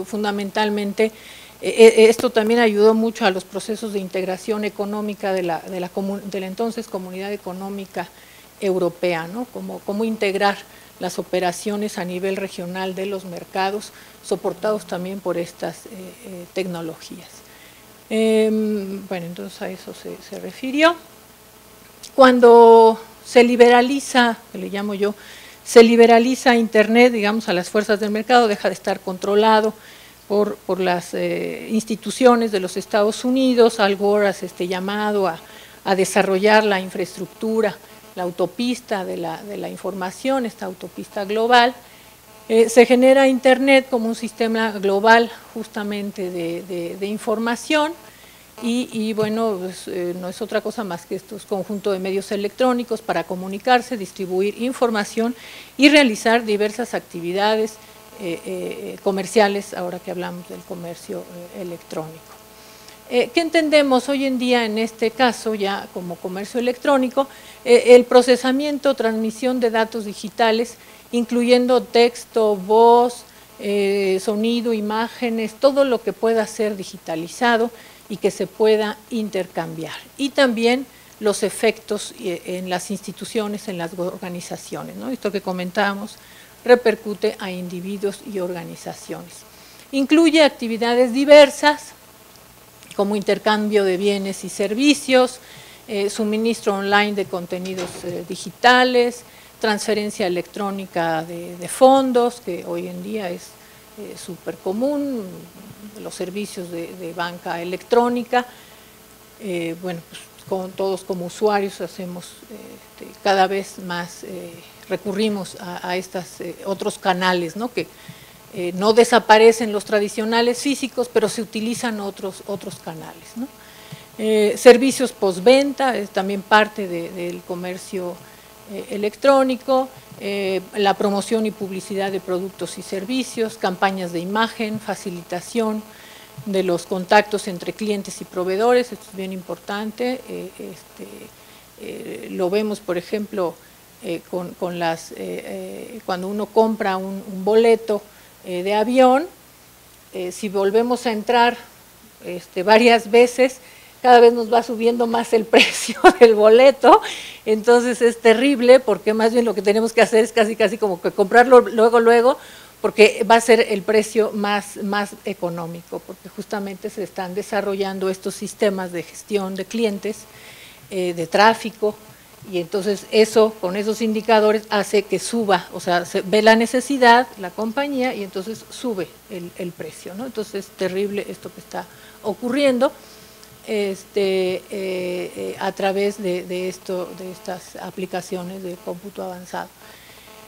fundamentalmente. Esto también ayudó mucho a los procesos de integración económica de la entonces Comunidad Económica Europea, ¿no? Cómo integrar las operaciones a nivel regional de los mercados, soportados también por estas tecnologías. Bueno, entonces a eso se refirió. Cuando se liberaliza, que le llamo yo, se liberaliza Internet, digamos, a las fuerzas del mercado, deja de estar controlado por las instituciones de los Estados Unidos. Al Gore hace este llamado a desarrollar la infraestructura, la autopista de la información, esta autopista global. Se genera Internet como un sistema global justamente de información y bueno, pues, no es otra cosa más que estos conjuntos de medios electrónicos para comunicarse, distribuir información y realizar diversas actividades comerciales, ahora que hablamos del comercio electrónico. ¿Qué entendemos hoy en día en este caso ya como comercio electrónico? El procesamiento, transmisión de datos digitales, incluyendo texto, voz, sonido, imágenes, todo lo que pueda ser digitalizado y que se pueda intercambiar. Y también los efectos en las instituciones, en las organizaciones, ¿no? Esto que comentábamos repercute a individuos y organizaciones. Incluye actividades diversas, como intercambio de bienes y servicios, suministro online de contenidos digitales, transferencia electrónica de fondos, que hoy en día es súper común, los servicios de banca electrónica. Bueno, pues todos como usuarios hacemos cada vez más, recurrimos a estos otros canales, ¿no? Que no desaparecen los tradicionales físicos, pero se utilizan otros canales, ¿no? Servicios postventa es también parte del comercio electrónico, la promoción y publicidad de productos y servicios, campañas de imagen, facilitación de los contactos entre clientes y proveedores. Esto es bien importante. Lo vemos, por ejemplo, cuando uno compra un boleto de avión, si volvemos a entrar varias veces, cada vez nos va subiendo más el precio del boleto, entonces es terrible, porque más bien lo que tenemos que hacer es casi como que comprarlo luego, porque va a ser el precio más económico, porque justamente se están desarrollando estos sistemas de gestión de clientes, de tráfico, y entonces eso, con esos indicadores, hace que suba, o sea, se ve la necesidad, la compañía, y entonces sube el precio, ¿no? Entonces es terrible esto que está ocurriendo a través de estas aplicaciones de cómputo avanzado.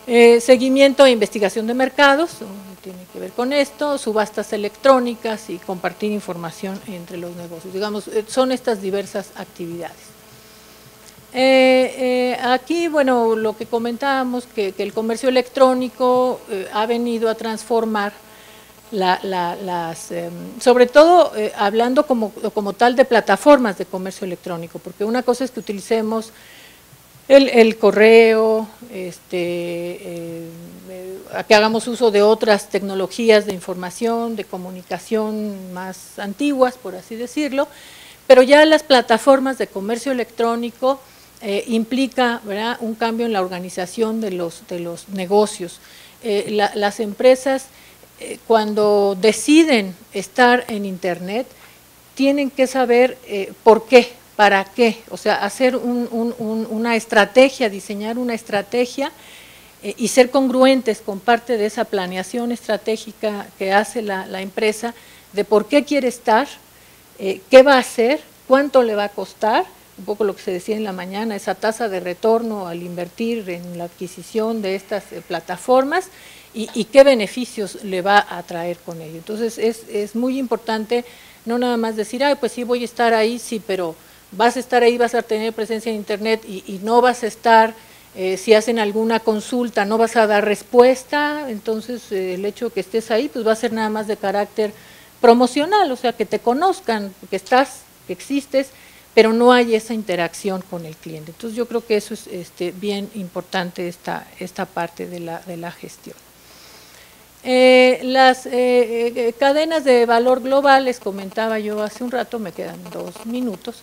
Seguimiento e investigación de mercados, tiene que ver con esto, subastas electrónicas y compartir información entre los negocios. Digamos, son estas diversas actividades. Aquí, bueno, lo que comentábamos, que el comercio electrónico ha venido a transformar sobre todo hablando como tal de plataformas de comercio electrónico, porque una cosa es que utilicemos el correo, que hagamos uso de otras tecnologías de información, de comunicación más antiguas, por así decirlo, pero ya las plataformas de comercio electrónico implica, ¿verdad?, un cambio en la organización de los negocios. Las empresas, cuando deciden estar en Internet, tienen que saber por qué, para qué, o sea, hacer una estrategia, diseñar una estrategia y ser congruentes con parte de esa planeación estratégica que hace la empresa, de por qué quiere estar, qué va a hacer, cuánto le va a costar, un poco lo que se decía en la mañana, esa tasa de retorno al invertir en la adquisición de estas plataformas, y qué beneficios le va a traer con ello. Entonces es muy importante no nada más decir, ay, pues sí voy a estar ahí, sí, pero vas a estar ahí, vas a tener presencia en Internet y no vas a estar, si hacen alguna consulta, no vas a dar respuesta, entonces el hecho de que estés ahí pues va a ser nada más de carácter promocional, o sea, que te conozcan, que estás, que existes, pero no hay esa interacción con el cliente. Entonces yo creo que eso es bien importante, esta parte de la gestión. Las cadenas de valor global, les comentaba yo hace un rato, me quedan 2 minutos,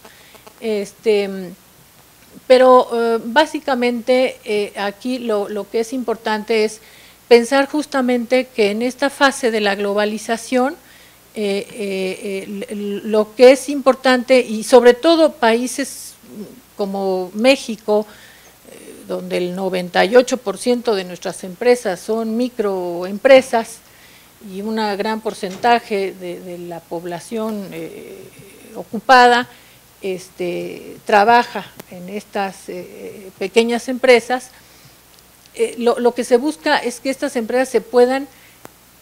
pero básicamente aquí lo que es importante es pensar justamente que en esta fase de la globalización, lo que es importante, y sobre todo países como México, donde el 98% de nuestras empresas son microempresas y un gran porcentaje de la población ocupada trabaja en estas pequeñas empresas, lo que se busca es que estas empresas se puedan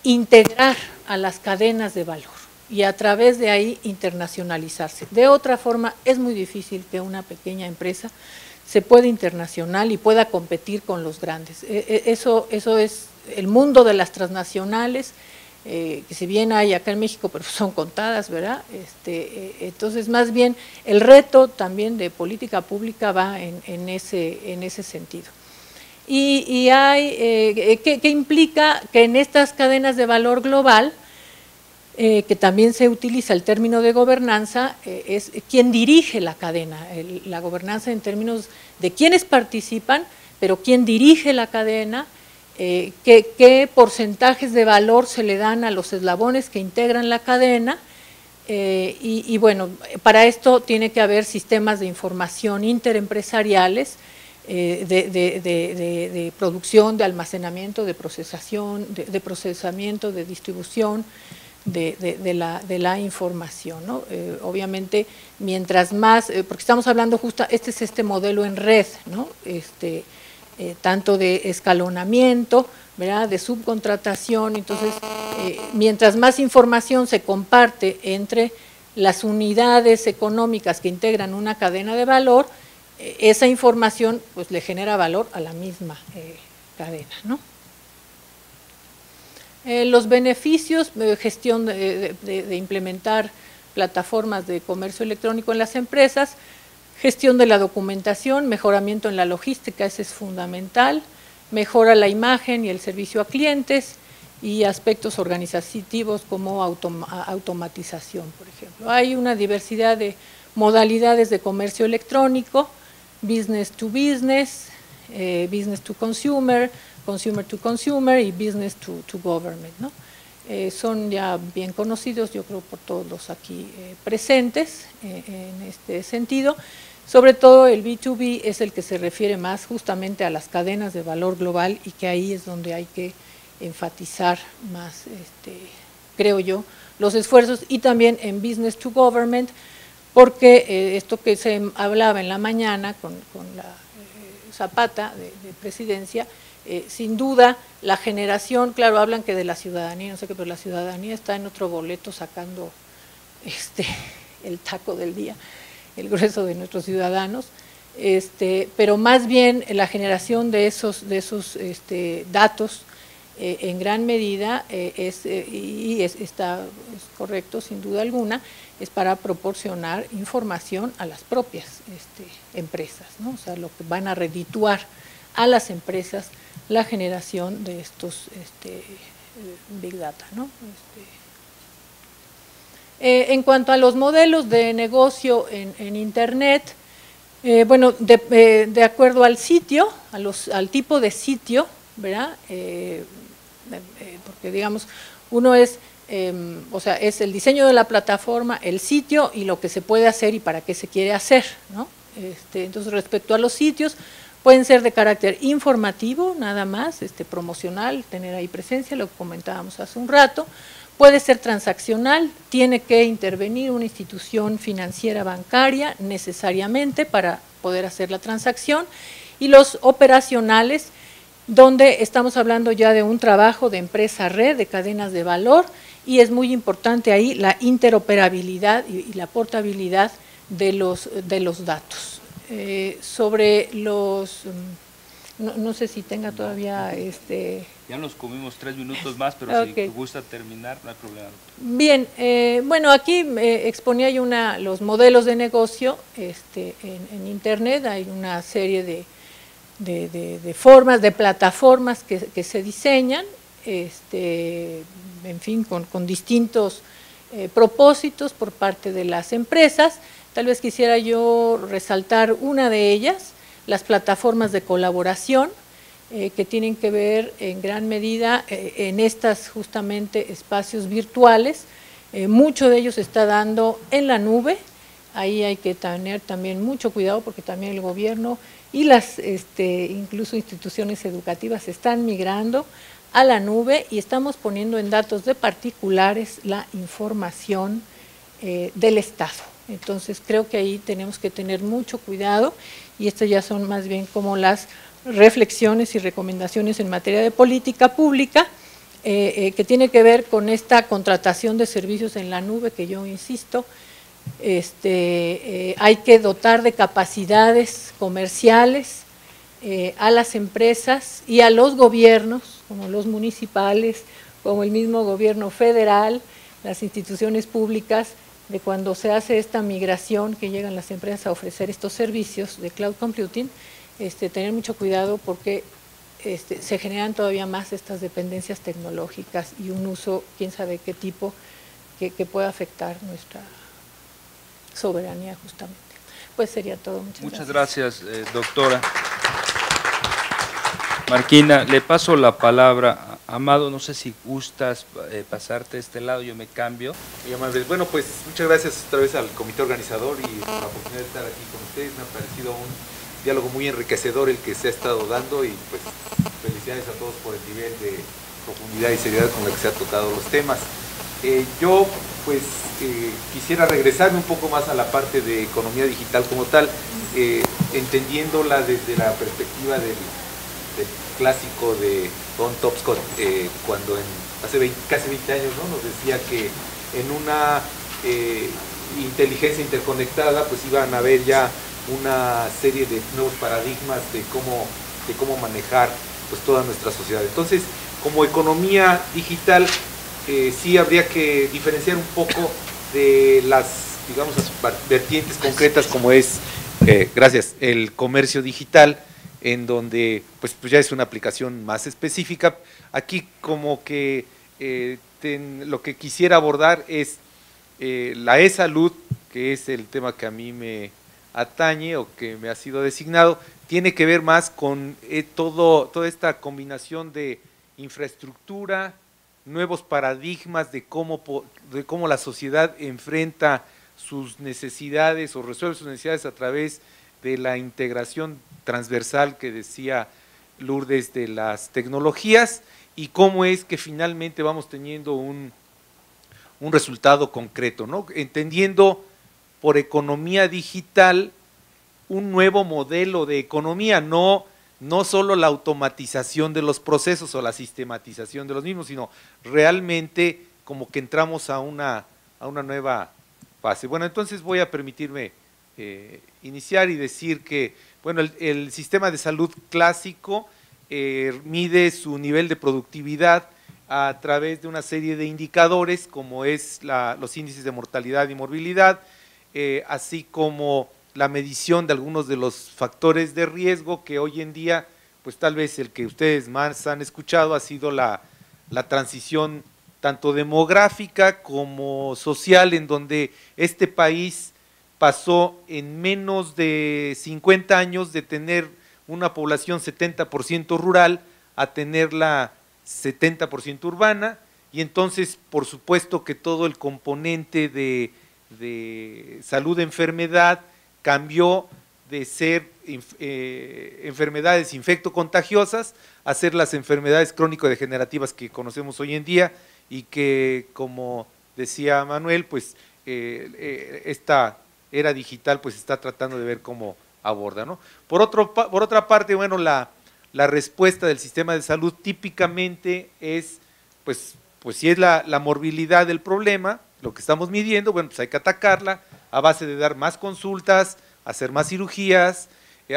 integrar a las cadenas de valor y a través de ahí internacionalizarse. De otra forma, es muy difícil que una pequeña empresa se pueda internacional y pueda competir con los grandes. Eso es el mundo de las transnacionales, que si bien hay acá en México, pero son contadas, ¿verdad? Entonces, más bien, el reto también de política pública va en ese sentido. Y hay, que implica que en estas cadenas de valor global, que también se utiliza el término de gobernanza, es quien dirige la cadena, la gobernanza en términos de quienes participan, pero quién dirige la cadena, qué porcentajes de valor se le dan a los eslabones que integran la cadena, y bueno, para esto tiene que haber sistemas de información interempresariales, de producción, de almacenamiento, de procesación, de procesamiento, de distribución de la información, ¿no? Obviamente, mientras más, porque estamos hablando justo, este es modelo en red, ¿no? Tanto de escalonamiento, ¿verdad?, de subcontratación. Entonces, mientras más información se comparte entre las unidades económicas que integran una cadena de valor, esa información pues le genera valor a la misma cadena, ¿no? Los beneficios, gestión de implementar plataformas de comercio electrónico en las empresas, gestión de la documentación, mejoramiento en la logística, ese es fundamental, mejora la imagen y el servicio a clientes, y aspectos organizativos como automatización, por ejemplo. Hay una diversidad de modalidades de comercio electrónico, business to business, business to consumer, consumer to consumer y business to government, ¿no? Son ya bien conocidos, yo creo, por todos los aquí presentes en este sentido. Sobre todo el B2B es el que se refiere más justamente a las cadenas de valor global y que ahí es donde hay que enfatizar más, creo yo, los esfuerzos, y también en business to government, porque esto que se hablaba en la mañana con la Zapata de presidencia, sin duda la generación, claro, hablan que de la ciudadanía, no sé qué, pero la ciudadanía está en otro boleto sacando el taco del día, el grueso de nuestros ciudadanos, pero más bien la generación de esos datos en gran medida está correcto sin duda alguna, es para proporcionar información a las propias empresas, ¿no? O sea, lo que van a redituar a las empresas la generación de estos Big Data, ¿no? En cuanto a los modelos de negocio en Internet, bueno, de acuerdo al sitio, al tipo de sitio, ¿verdad? Porque digamos, uno es, o sea, es el diseño de la plataforma, el sitio y lo que se puede hacer y para qué se quiere hacer, ¿no? Entonces, respecto a los sitios, pueden ser de carácter informativo, nada más, promocional, tener ahí presencia, lo que comentábamos hace un rato. Puede ser transaccional, tiene que intervenir una institución financiera bancaria necesariamente para poder hacer la transacción. Y los operacionales, donde estamos hablando ya de un trabajo de empresa-red, de cadenas de valor, y es muy importante ahí la interoperabilidad y la portabilidad de los datos. Sobre los, no sé si tenga todavía Ya nos comimos 3 minutos más, pero okay, si te gusta terminar, no hay problema. Bien, bueno, aquí exponía yo los modelos de negocio en Internet, hay una serie de formas, de plataformas que se diseñan, en fin, con distintos propósitos por parte de las empresas. Tal vez quisiera yo resaltar una de ellas, las plataformas de colaboración, que tienen que ver en gran medida en estas justamente espacios virtuales. Mucho de ellos se está dando en la nube, ahí hay que tener también mucho cuidado porque también el gobierno y las incluso instituciones educativas están migrando a la nube y estamos poniendo en datos de particulares la información del Estado. Entonces creo que ahí tenemos que tener mucho cuidado y estas ya son más bien como las reflexiones y recomendaciones en materia de política pública que tiene que ver con esta contratación de servicios en la nube que yo insisto, hay que dotar de capacidades comerciales a las empresas y a los gobiernos, como los municipales, como el mismo gobierno federal, las instituciones públicas, de cuando se hace esta migración que llegan las empresas a ofrecer estos servicios de cloud computing, tener mucho cuidado porque se generan todavía más estas dependencias tecnológicas y un uso, quién sabe qué tipo, que pueda afectar nuestra soberanía justamente. Pues sería todo. Muchas gracias, doctora. Marquina, le paso la palabra. Amado, no sé si gustas pasarte a este lado, yo me cambio. Bueno, pues muchas gracias otra vez al comité organizador y por la oportunidad de estar aquí con ustedes. Me ha parecido un diálogo muy enriquecedor el que se ha estado dando y pues felicidades a todos por el nivel de profundidad y seriedad con el que se han tocado los temas. Yo pues quisiera regresarme un poco más a la parte de economía digital como tal, entendiéndola desde la perspectiva del clásico de Don Topscott, cuando hace casi 20 años, ¿no?, nos decía que en una inteligencia interconectada pues iban a haber ya una serie de nuevos paradigmas de cómo manejar pues toda nuestra sociedad. Entonces, como economía digital, sí habría que diferenciar un poco de las, digamos, las vertientes concretas como es, gracias, el comercio digital, en donde pues ya es una aplicación más específica. Aquí como que lo que quisiera abordar es la e-salud, que es el tema que a mí me atañe o que me ha sido designado, tiene que ver más con toda esta combinación de infraestructura, nuevos paradigmas de cómo la sociedad enfrenta sus necesidades o resuelve sus necesidades a través de la integración transversal que decía Lourdes de las tecnologías, y cómo es que finalmente vamos teniendo un resultado concreto, ¿no? Entendiendo por economía digital un nuevo modelo de economía, no solo la automatización de los procesos o la sistematización de los mismos, sino realmente como que entramos a una nueva fase. Bueno, entonces voy a permitirme iniciar y decir que, bueno, el sistema de salud clásico mide su nivel de productividad a través de una serie de indicadores, como es los índices de mortalidad y morbilidad, así como la medición de algunos de los factores de riesgo que hoy en día, pues tal vez el que ustedes más han escuchado ha sido la transición tanto demográfica como social, en donde este país pasó en menos de 50 años de tener una población 70% rural a tenerla 70% urbana, y entonces por supuesto que todo el componente de salud-enfermedad cambió de ser enfermedades infectocontagiosas a ser las enfermedades crónico-degenerativas que conocemos hoy en día, y que, como decía Manuel, pues esta era digital pues está tratando de ver cómo aborda, ¿no? Por otra parte, bueno, la respuesta del sistema de salud típicamente es, pues si es la morbilidad del problema, lo que estamos midiendo, bueno, pues hay que atacarla a base de dar más consultas, hacer más cirugías,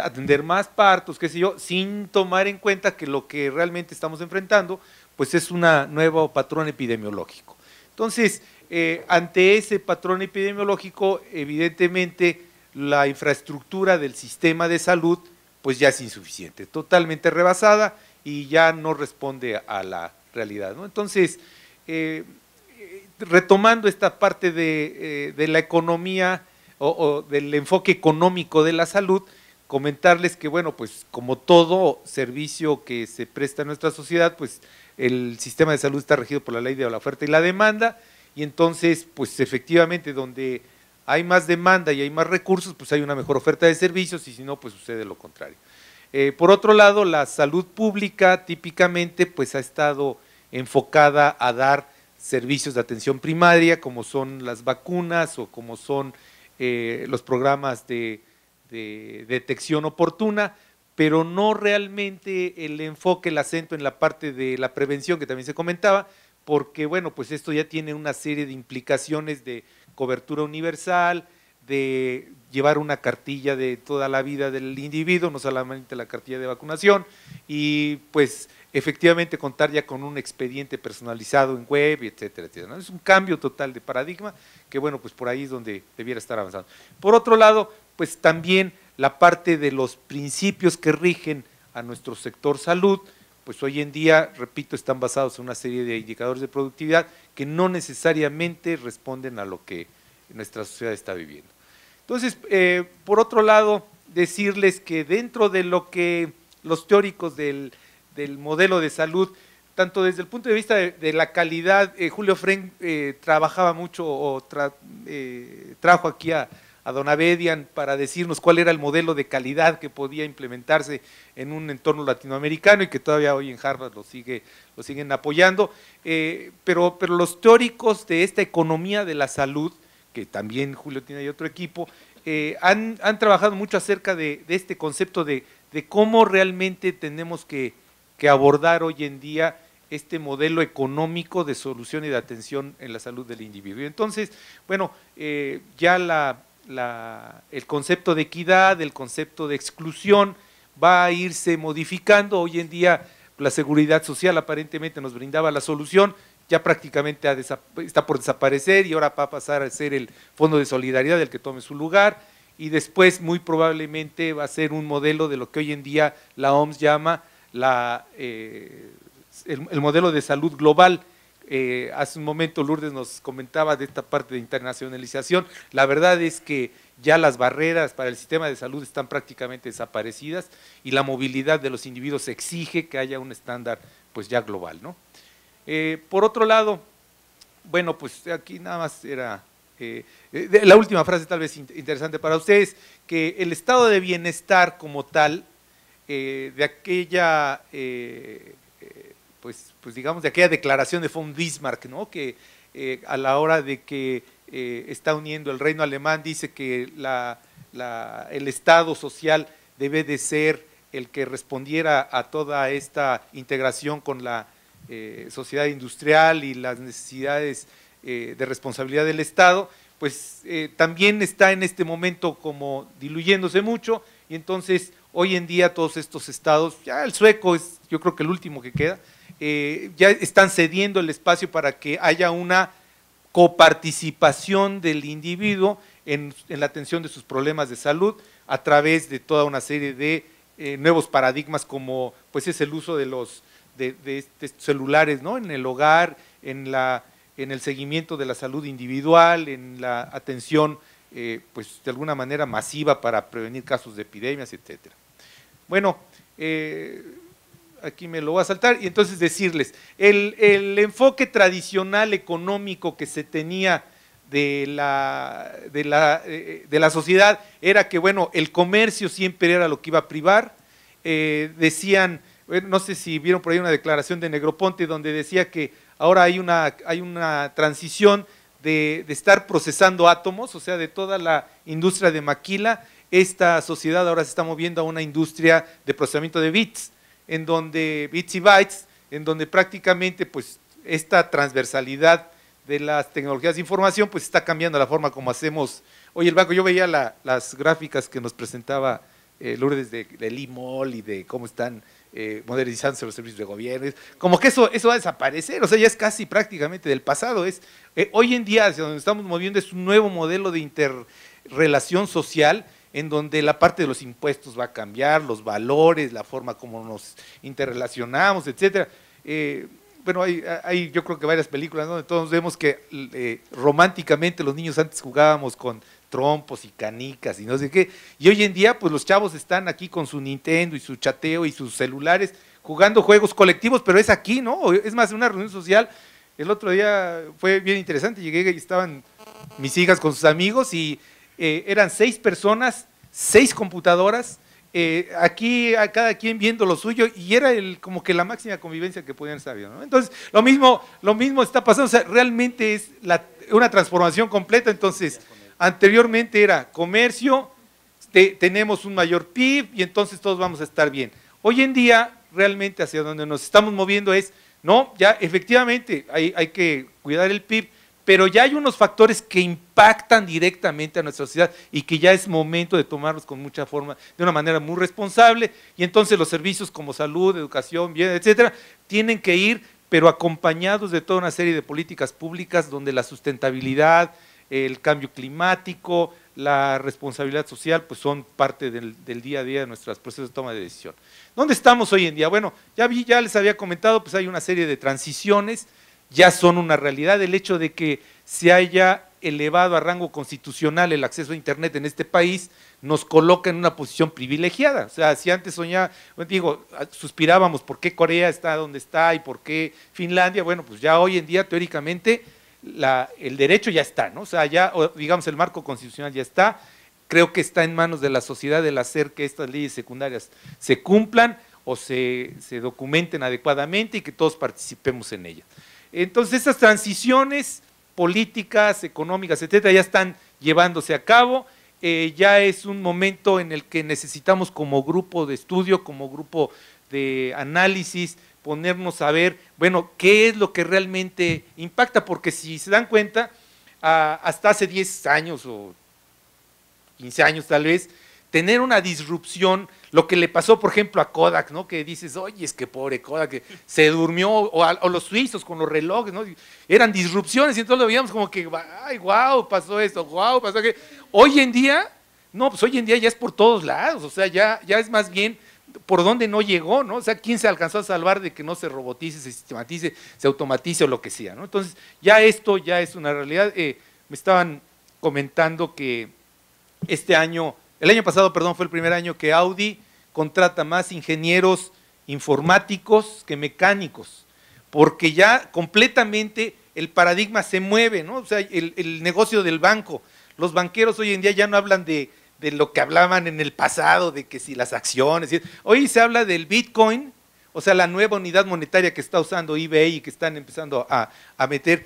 atender más partos, qué sé yo, sin tomar en cuenta que lo que realmente estamos enfrentando, pues es un nuevo patrón epidemiológico. Entonces, ante ese patrón epidemiológico, evidentemente, la infraestructura del sistema de salud pues ya es insuficiente, totalmente rebasada y ya no responde a la realidad, ¿no? Entonces, retomando esta parte de la economía o del enfoque económico de la salud, comentarles que, bueno, pues como todo servicio que se presta a nuestra sociedad, pues el sistema de salud está regido por la ley de la oferta y la demanda, y entonces, pues efectivamente, donde hay más demanda y hay más recursos, pues hay una mejor oferta de servicios, y si no, pues sucede lo contrario. Por otro lado, la salud pública típicamente pues ha estado enfocada a dar servicios de atención primaria, como son las vacunas o como son los programas de detección oportuna, pero no realmente el enfoque, el acento en la parte de la prevención, que también se comentaba, porque bueno, pues esto ya tiene una serie de implicaciones de cobertura universal, de llevar una cartilla de toda la vida del individuo, no solamente la cartilla de vacunación, y pues efectivamente contar ya con un expediente personalizado en web, etcétera, etcétera, ¿no? Es un cambio total de paradigma que, bueno, pues por ahí es donde debiera estar avanzando. Por otro lado, pues también la parte de los principios que rigen a nuestro sector salud, pues hoy en día, repito, están basados en una serie de indicadores de productividad que no necesariamente responden a lo que nuestra sociedad está viviendo. Entonces, por otro lado, decirles que dentro de lo que los teóricos del modelo de salud, tanto desde el punto de vista de la calidad, Julio Frenk trabajaba mucho o trajo aquí a don Abedian para decirnos cuál era el modelo de calidad que podía implementarse en un entorno latinoamericano, y que todavía hoy en Harvard lo siguen apoyando, pero los teóricos de esta economía de la salud, que también Julio tiene ahí otro equipo, han trabajado mucho acerca de este concepto de cómo realmente tenemos que abordar hoy en día este modelo económico de solución y de atención en la salud del individuo. Y entonces, bueno, ya el concepto de equidad, el concepto de exclusión va a irse modificando. Hoy en día la seguridad social aparentemente nos brindaba la solución, ya prácticamente está por desaparecer y ahora va a pasar a ser el Fondo de Solidaridad el que tome su lugar, y después muy probablemente va a ser un modelo de lo que hoy en día la OMS llama el modelo de salud global. Hace un momento Lourdes nos comentaba de esta parte de internacionalización. La verdad es que ya las barreras para el sistema de salud están prácticamente desaparecidas y la movilidad de los individuos exige que haya un estándar pues ya global, ¿no? Por otro lado, bueno, pues aquí nada más era la última frase tal vez interesante para ustedes, que el estado de bienestar como tal, de aquella pues digamos de aquella declaración de von Bismarck, ¿no? Que a la hora de que está uniendo el reino alemán dice que el Estado social debe de ser el que respondiera a toda esta integración con la sociedad industrial y las necesidades de responsabilidad del Estado, pues también está en este momento como diluyéndose mucho, y entonces hoy en día todos estos estados, ya el sueco es yo creo que el último que queda, ya están cediendo el espacio para que haya una coparticipación del individuo en la atención de sus problemas de salud a través de toda una serie de nuevos paradigmas, como pues es el uso de los de celulares, ¿no? En el hogar, en el seguimiento de la salud individual, en la atención pues de alguna manera masiva para prevenir casos de epidemias, etcétera. Bueno, aquí me lo voy a saltar, y entonces decirles, el enfoque tradicional económico que se tenía de la sociedad era que, bueno, el comercio siempre era lo que iba a privar. Decían, no sé si vieron por ahí una declaración de Negroponte donde decía que ahora hay una transición de estar procesando átomos, o sea, de toda la industria de maquila. Esta sociedad ahora se está moviendo a una industria de procesamiento de bits, en donde bits y bytes, en donde prácticamente pues esta transversalidad de las tecnologías de información pues está cambiando la forma como hacemos hoy el banco. Yo veía las gráficas que nos presentaba Lourdes del IMOL y de cómo están modernizándose los servicios de gobierno, como que eso va a desaparecer, o sea, ya es casi prácticamente del pasado. Hoy en día hacia donde estamos moviendo es un nuevo modelo de interrelación social, en donde la parte de los impuestos va a cambiar, los valores, la forma como nos interrelacionamos, etcétera. Bueno, hay yo creo que varias películas, ¿no? Donde todos vemos que románticamente los niños antes jugábamos con trompos y canicas y no sé qué, y hoy en día pues los chavos están aquí con su Nintendo y su chateo y sus celulares jugando juegos colectivos, pero es aquí, ¿no? Es más, una reunión social, el otro día fue bien interesante, llegué y estaban mis hijas con sus amigos y eran 6 personas, 6 computadoras, aquí a cada quien viendo lo suyo, y era como que la máxima convivencia que podían estar viendo, ¿no? Entonces, lo mismo está pasando, o sea, realmente es una transformación completa. Entonces, anteriormente era comercio, tenemos un mayor PIB y entonces todos vamos a estar bien. Hoy en día, realmente hacia donde nos estamos moviendo es, no, ya efectivamente hay que cuidar el PIB, pero ya hay unos factores que impactan directamente a nuestra sociedad y que ya es momento de tomarlos con mucha forma, de una manera muy responsable, y entonces los servicios como salud, educación, bien, etcétera, tienen que ir, pero acompañados de toda una serie de políticas públicas donde la sustentabilidad, el cambio climático, la responsabilidad social, pues son parte del día a día de nuestros procesos de toma de decisión. ¿Dónde estamos hoy en día? Bueno, ya les había comentado, pues hay una serie de transiciones, ya son una realidad. El hecho de que se haya elevado a rango constitucional el acceso a Internet en este país nos coloca en una posición privilegiada. O sea, si antes suspirábamos por qué Corea está donde está y por qué Finlandia, bueno, pues ya hoy en día teóricamente el derecho ya está, ¿no? O sea, digamos el marco constitucional ya está. Creo que está en manos de la sociedad el hacer que estas leyes secundarias se cumplan o se documenten adecuadamente y que todos participemos en ellas. Entonces, estas transiciones políticas, económicas, etcétera, ya están llevándose a cabo. Ya es un momento en el que necesitamos, como grupo de estudio, como grupo de análisis, ponernos a ver, bueno, qué es lo que realmente impacta, porque si se dan cuenta, hasta hace 10 años o 15 años tal vez, tener una disrupción, lo que le pasó, por ejemplo, a Kodak, ¿no? Que dices, oye, es que pobre Kodak, que se durmió, o los suizos con los relojes, ¿no? Eran disrupciones y entonces lo veíamos como que, ay, wow, pasó esto, wow, pasó aquello. Hoy en día No, pues hoy en día ya es por todos lados, o sea, ya es más bien por donde no llegó, ¿no? O sea, ¿quién se alcanzó a salvar de que no se robotice, se sistematice, se automatice o lo que sea, ¿no? Entonces, ya esto ya es una realidad. Me estaban comentando que el año pasado, perdón, fue el primer año que Audi contrata más ingenieros informáticos que mecánicos, porque ya completamente el paradigma se mueve, ¿no? O sea, el negocio del banco, los banqueros hoy en día ya no hablan de lo que hablaban en el pasado, de que si las acciones, hoy se habla del Bitcoin, o sea, la nueva unidad monetaria que está usando eBay y que están empezando a meter,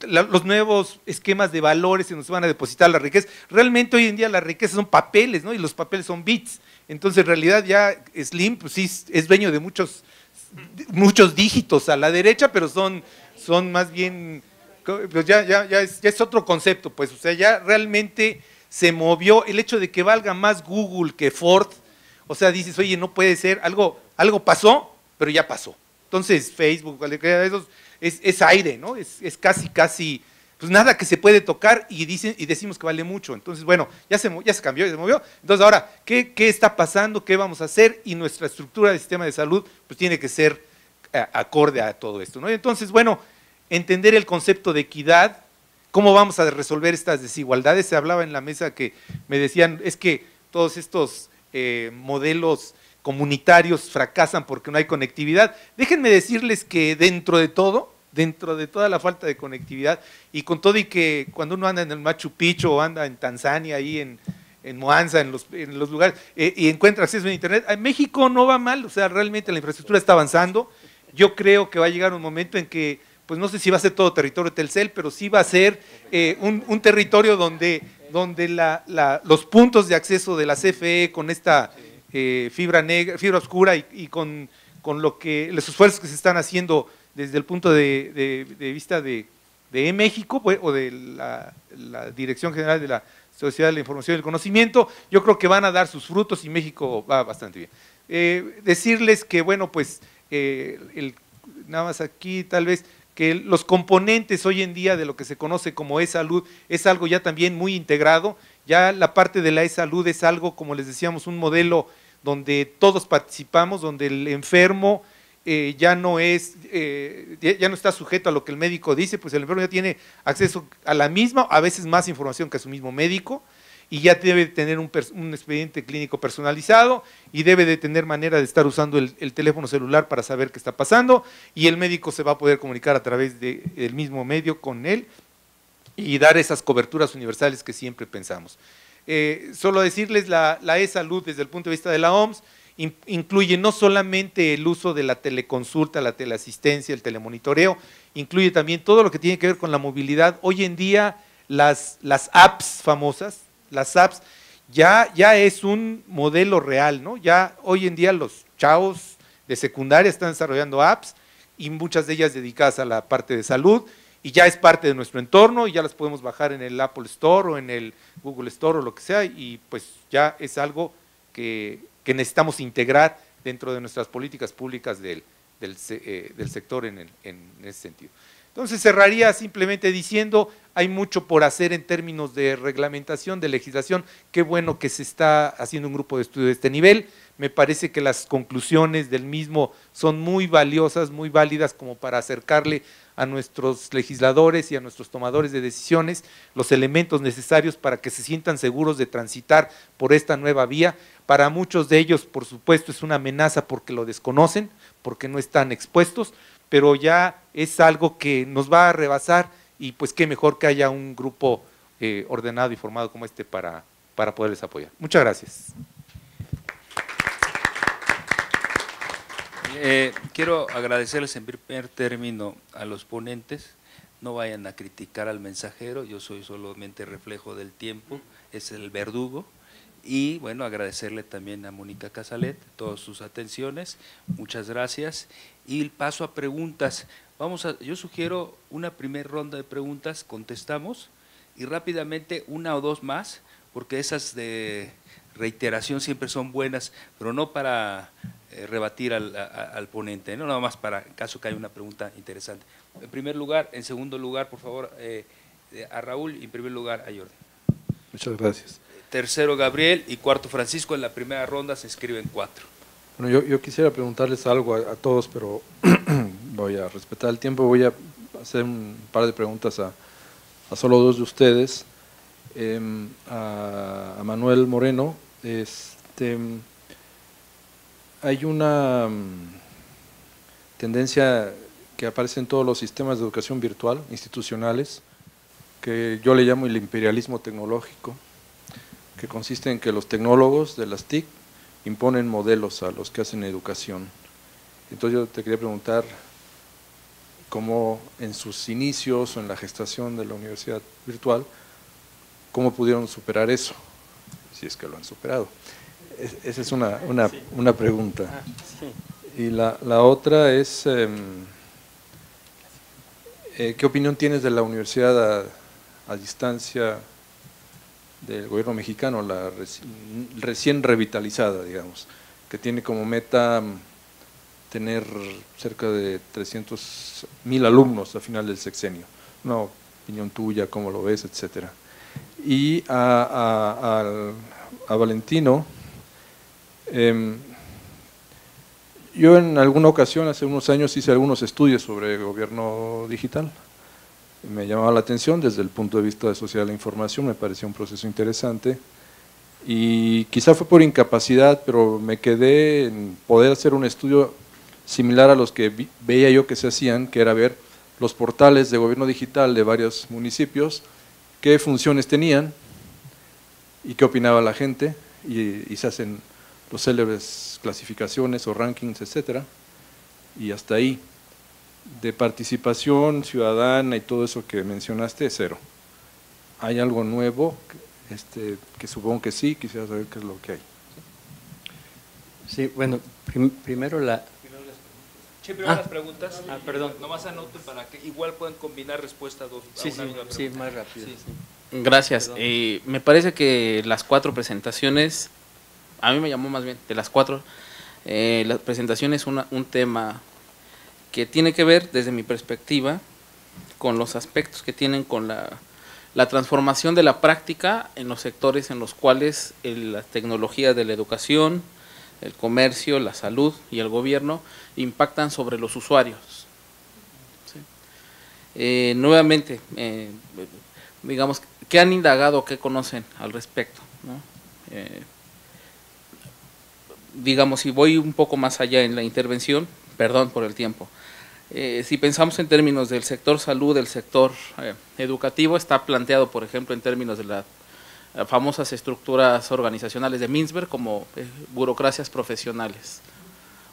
los nuevos esquemas de valores en los que van a depositar la riqueza. Realmente hoy en día la riqueza son papeles, ¿no? Y los papeles son bits. Entonces, en realidad ya Slim, pues sí, es dueño de muchos dígitos a la derecha, pero son más bien, pues ya es otro concepto, pues, o sea, ya realmente se movió el hecho de que valga más Google que Ford. O sea, dices, oye, no puede ser, algo pasó, pero ya pasó. Entonces, Facebook, cualquiera de esos, es aire, ¿no? Es casi, pues nada que se puede tocar y decimos que vale mucho. Entonces, bueno, ya se cambió, ya se movió. Entonces, ahora, ¿qué está pasando? ¿Qué vamos a hacer? Y nuestra estructura del sistema de salud, pues tiene que ser acorde a todo esto, ¿no? Entonces, bueno, entender el concepto de equidad, cómo vamos a resolver estas desigualdades. Se hablaba en la mesa que me decían, es que todos estos modelos comunitarios fracasan porque no hay conectividad. Déjenme decirles que dentro de toda la falta de conectividad, y con todo y que cuando uno anda en el Machu Picchu o anda en Tanzania, ahí en Moanza, en los lugares, y encuentra acceso a internet, en México no va mal, o sea, realmente la infraestructura está avanzando. Yo creo que va a llegar un momento en que, pues no sé si va a ser todo territorio Telcel, pero sí va a ser un territorio donde los puntos de acceso de la CFE con esta fibra oscura y con los esfuerzos que se están haciendo desde el punto de vista de México, pues, o de la Dirección General de la Sociedad de la Información y el Conocimiento, yo creo que van a dar sus frutos y México va bastante bien. Decirles que, bueno, pues, nada más aquí tal vez, que los componentes hoy en día de lo que se conoce como e-salud es algo ya también muy integrado. Ya la parte de la e-salud es algo, como les decíamos, un modelo donde todos participamos, donde el enfermo ya no está sujeto a lo que el médico dice, pues el enfermo ya tiene acceso a la misma, a veces más información que a su mismo médico, y ya debe tener un expediente clínico personalizado y debe de tener manera de estar usando el teléfono celular para saber qué está pasando, y el médico se va a poder comunicar a través del mismo medio con él y dar esas coberturas universales que siempre pensamos. Solo decirles, la e-salud desde el punto de vista de la OMS incluye no solamente el uso de la teleconsulta, la teleasistencia, el telemonitoreo, incluye también todo lo que tiene que ver con la movilidad. Hoy en día las apps famosas, las apps ya es un modelo real, ¿no? Ya hoy en día los chavos de secundaria están desarrollando apps y muchas de ellas dedicadas a la parte de salud, y ya es parte de nuestro entorno y ya las podemos bajar en el Apple Store o en el Google Store o lo que sea, y pues ya es algo que necesitamos integrar dentro de nuestras políticas públicas del sector en ese sentido. Entonces cerraría simplemente diciendo, hay mucho por hacer en términos de reglamentación, de legislación. Qué bueno que se está haciendo un grupo de estudio de este nivel. Me parece que las conclusiones del mismo son muy valiosas, muy válidas como para acercarle a nuestros legisladores y a nuestros tomadores de decisiones los elementos necesarios para que se sientan seguros de transitar por esta nueva vía. Para muchos de ellos, por supuesto, es una amenaza porque lo desconocen, porque no están expuestos, pero ya es algo que nos va a rebasar, y pues qué mejor que haya un grupo ordenado y formado como este para poderles apoyar. Muchas gracias. Quiero agradecerles en primer término a los ponentes. No vayan a criticar al mensajero, yo soy solamente reflejo del tiempo, es el verdugo. Y bueno, agradecerle también a Mónica Casalet todas sus atenciones, muchas gracias. Y paso a preguntas. Yo sugiero una primera ronda de preguntas, contestamos, y rápidamente una o dos más, porque esas de reiteración siempre son buenas, pero no para rebatir al ponente, no nada más para en caso que haya una pregunta interesante. En primer lugar, en segundo lugar, por favor, a Raúl, y en primer lugar a Jordi. Muchas gracias. tercero Gabriel y cuarto Francisco. En la primera ronda se inscriben 4. Bueno, yo quisiera preguntarles algo a todos, pero voy a respetar el tiempo. Voy a hacer un par de preguntas a solo 2 de ustedes. A Manuel Moreno. Hay una tendencia que aparece en todos los sistemas de educación virtual institucionales, que yo le llamo el imperialismo tecnológico, que consiste en que los tecnólogos de las TIC imponen modelos a los que hacen educación. Entonces yo te quería preguntar cómo en sus inicios o en la gestación de la universidad virtual, cómo pudieron superar eso, si es que lo han superado. Esa es una pregunta. Y la otra es, ¿qué opinión tienes de la universidad a distancia del gobierno mexicano, la recién revitalizada, digamos, que tiene como meta tener cerca de 300,000 alumnos a final del sexenio? Una opinión tuya, cómo lo ves, etcétera. Y a Valentino, yo en alguna ocasión, hace unos años, hice algunos estudios sobre gobierno digital. Me llamaba la atención desde el punto de vista de sociedad de la información, me parecía un proceso interesante y quizá fue por incapacidad, pero me quedé en poder hacer un estudio similar a los que veía yo que se hacían, que era ver los portales de gobierno digital de varios municipios, qué funciones tenían y qué opinaba la gente, y se hacen los célebres clasificaciones o rankings, etcétera, y hasta ahí. De participación ciudadana y todo eso que mencionaste, 0. ¿Hay algo nuevo? Que supongo que sí, quisiera saber qué es lo que hay. Sí, bueno, primero las preguntas. Perdón. Nomás anoten para que igual puedan combinar respuesta a 2. Sí, más rápido. Sí. Gracias. Me parece que las 4 presentaciones, a mí me llamó más bien, de las 4, la presentación es un tema que tiene que ver, desde mi perspectiva, con los aspectos que tienen con la transformación de la práctica en los sectores en los cuales las tecnologías de la educación, el comercio, la salud y el gobierno impactan sobre los usuarios. ¿Sí? Nuevamente, digamos, ¿qué han indagado, qué conocen al respecto? ¿No? Digamos, si voy un poco más allá en la intervención, perdón por el tiempo, si pensamos en términos del sector salud, del sector educativo, está planteado, por ejemplo, en términos de las famosas estructuras organizacionales de Mintzberg como burocracias profesionales.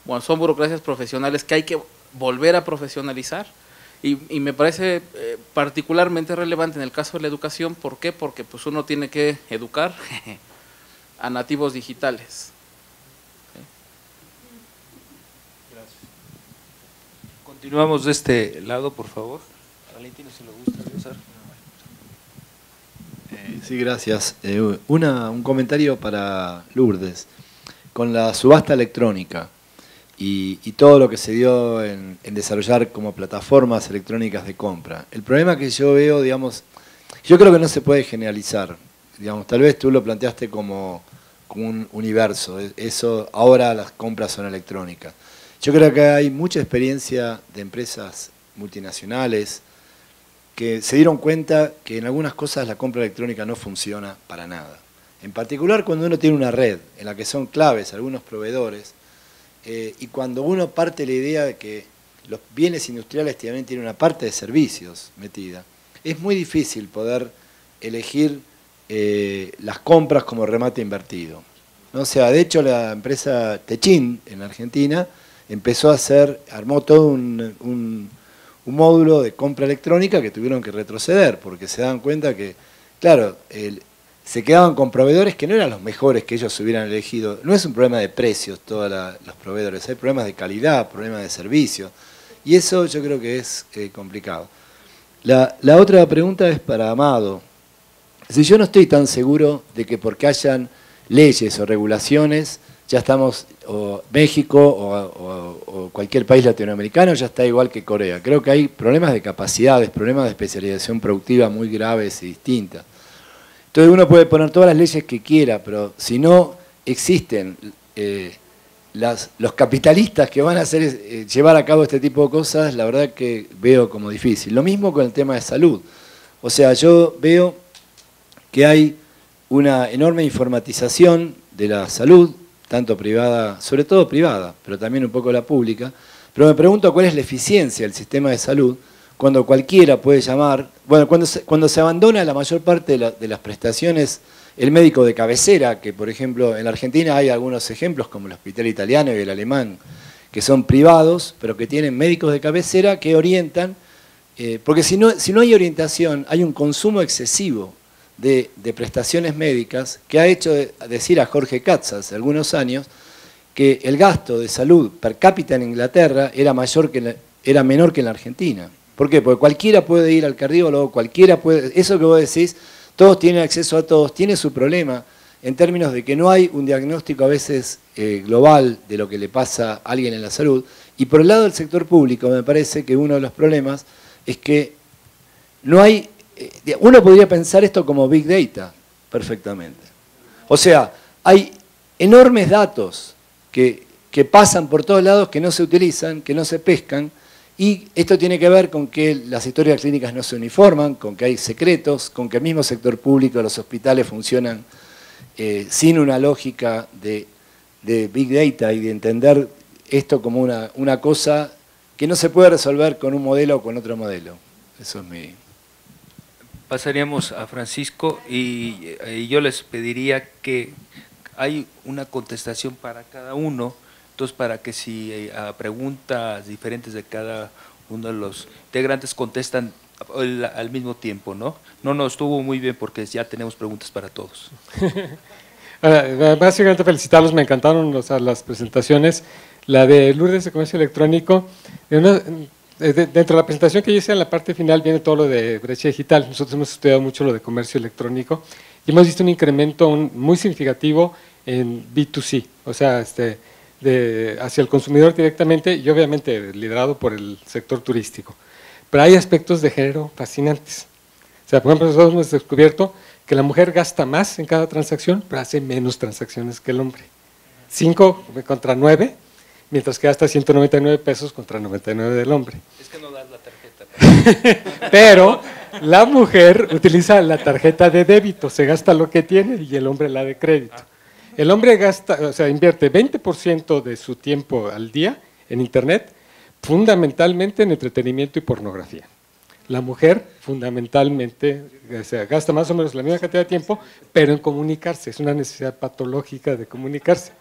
Bueno, son burocracias profesionales que hay que volver a profesionalizar y me parece particularmente relevante en el caso de la educación. ¿Por qué? Porque pues uno tiene que educar a nativos digitales. Continuamos de este lado, por favor. Valentino, si le gusta empezar. Sí, gracias. Un comentario para Lourdes. Con la subasta electrónica y todo lo que se dio en desarrollar como plataformas electrónicas de compra, el problema que yo veo, digamos, yo creo que no se puede generalizar. Digamos, tal vez tú lo planteaste como un universo. Eso, ahora las compras son electrónicas. Yo creo que hay mucha experiencia de empresas multinacionales que se dieron cuenta que en algunas cosas la compra electrónica no funciona para nada. En particular cuando uno tiene una red en la que son claves algunos proveedores y cuando uno parte la idea de que los bienes industriales también tienen una parte de servicios metida, es muy difícil poder elegir las compras como remate invertido. ¿No? O sea, de hecho la empresa Techin en Argentina empezó a armó todo un módulo de compra electrónica que tuvieron que retroceder porque se dan cuenta que, claro, se quedaban con proveedores que no eran los mejores que ellos hubieran elegido. No es un problema de precios todos los proveedores, hay problemas de calidad, problemas de servicio, y eso yo creo que es complicado. La otra pregunta es para Amado. Si yo no estoy tan seguro de que porque hayan leyes o regulaciones, ya estamos, o México o cualquier país latinoamericano ya está igual que Corea. Creo que hay problemas de capacidades, problemas de especialización productiva muy graves y distintas. Entonces uno puede poner todas las leyes que quiera, pero si no existen los capitalistas que van a hacer, llevar a cabo este tipo de cosas, la verdad que veo como difícil. Lo mismo con el tema de salud. O sea, yo veo que hay una enorme informatización de la salud, tanto privada, sobre todo privada, pero también un poco la pública. Pero me pregunto cuál es la eficiencia del sistema de salud cuando cualquiera puede llamar, bueno, cuando se abandona la mayor parte de las prestaciones, el médico de cabecera, que por ejemplo en la Argentina hay algunos ejemplos como el hospital italiano y el alemán, que son privados, pero que tienen médicos de cabecera que orientan, porque si no hay orientación, hay un consumo excesivo de prestaciones médicas que ha hecho decir a Jorge Katz hace algunos años que el gasto de salud per cápita en Inglaterra era menor que en la Argentina. ¿Por qué? Porque cualquiera puede ir al cardiólogo, cualquiera puede... Eso que vos decís, todos tienen acceso a todos, tiene su problema en términos de que no hay un diagnóstico a veces global de lo que le pasa a alguien en la salud. Y por el lado del sector público me parece que uno de los problemas es que no hay... Uno podría pensar esto como Big Data perfectamente. O sea, hay enormes datos que pasan por todos lados, que no se utilizan, que no se pescan, y esto tiene que ver con que las historias clínicas no se uniforman, con que hay secretos, con que el mismo sector público, los hospitales funcionan sin una lógica de Big Data y de entender esto como una cosa que no se puede resolver con un modelo o con otro modelo. Eso es mi... Pasaríamos a Francisco y yo les pediría que hay una contestación para cada uno. Entonces, para que si a preguntas diferentes de cada uno de los integrantes contestan al mismo tiempo, ¿no? No, estuvo muy bien porque ya tenemos preguntas para todos. Básicamente felicitarlos, me encantaron las presentaciones. La de Lourdes de Comercio Electrónico, dentro de la presentación que yo hice en la parte final viene todo lo de brecha digital. Nosotros hemos estudiado mucho lo de comercio electrónico y hemos visto un incremento muy significativo en B2C, o sea, hacia el consumidor directamente y obviamente liderado por el sector turístico. Pero hay aspectos de género fascinantes. O sea, por ejemplo, nosotros hemos descubierto que la mujer gasta más en cada transacción, pero hace menos transacciones que el hombre. 5 contra 9, mientras que gasta 199 pesos contra 99 del hombre. Es que no das la tarjeta. Pero la mujer utiliza la tarjeta de débito, se gasta lo que tiene y el hombre la de crédito. El hombre invierte 20% de su tiempo al día en Internet, fundamentalmente en entretenimiento y pornografía. La mujer, fundamentalmente, gasta más o menos la misma cantidad de tiempo, pero en comunicarse, es una necesidad patológica de comunicarse.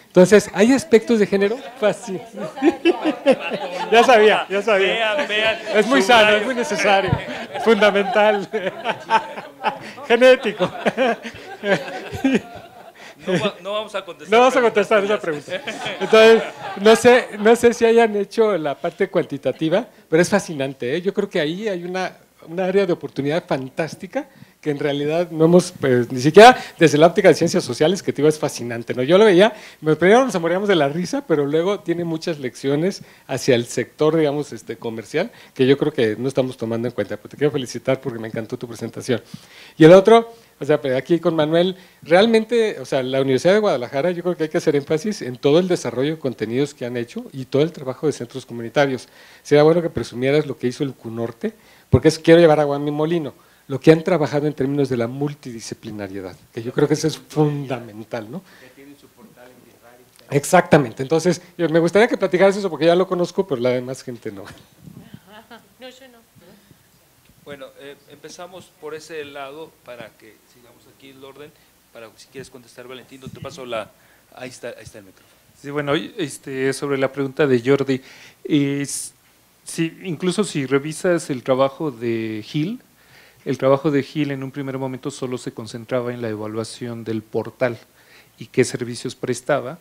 Entonces, hay aspectos de género fascinantes. Ya sabía. Vean, es muy sano, es muy necesario, fundamental, genético. No vamos a contestar. No vamos a contestar esa pregunta. Entonces, no sé si hayan hecho la parte cuantitativa, pero es fascinante, ¿eh? Yo creo que ahí hay una área de oportunidad fantástica que en realidad no hemos, pues, ni siquiera desde la óptica de ciencias sociales, que te digo es fascinante, ¿no? Yo lo veía, primero nos moríamos de la risa, pero luego tiene muchas lecciones hacia el sector, digamos, comercial, que yo creo que no estamos tomando en cuenta. Pero te quiero felicitar porque me encantó tu presentación. Y el otro, o sea, aquí con Manuel, realmente, o sea, la Universidad de Guadalajara, yo creo que hay que hacer énfasis en todo el desarrollo de contenidos que han hecho y todo el trabajo de centros comunitarios. Sería bueno que presumieras lo que hizo el CUNORTE, porque quiero llevar agua a mi molino. Lo que han trabajado en términos de la multidisciplinariedad, que yo creo que eso es fundamental, ¿no? Exactamente, entonces me gustaría que platicaras eso porque ya lo conozco, pero la demás gente no. No, yo no. Bueno, empezamos por ese lado para que sigamos aquí el orden, para si quieres contestar, Valentino, te paso ahí está el micrófono. Sí, bueno, sobre la pregunta de Jordi, incluso si revisas el trabajo de Hill, en un primer momento solo se concentraba en la evaluación del portal y qué servicios prestaba,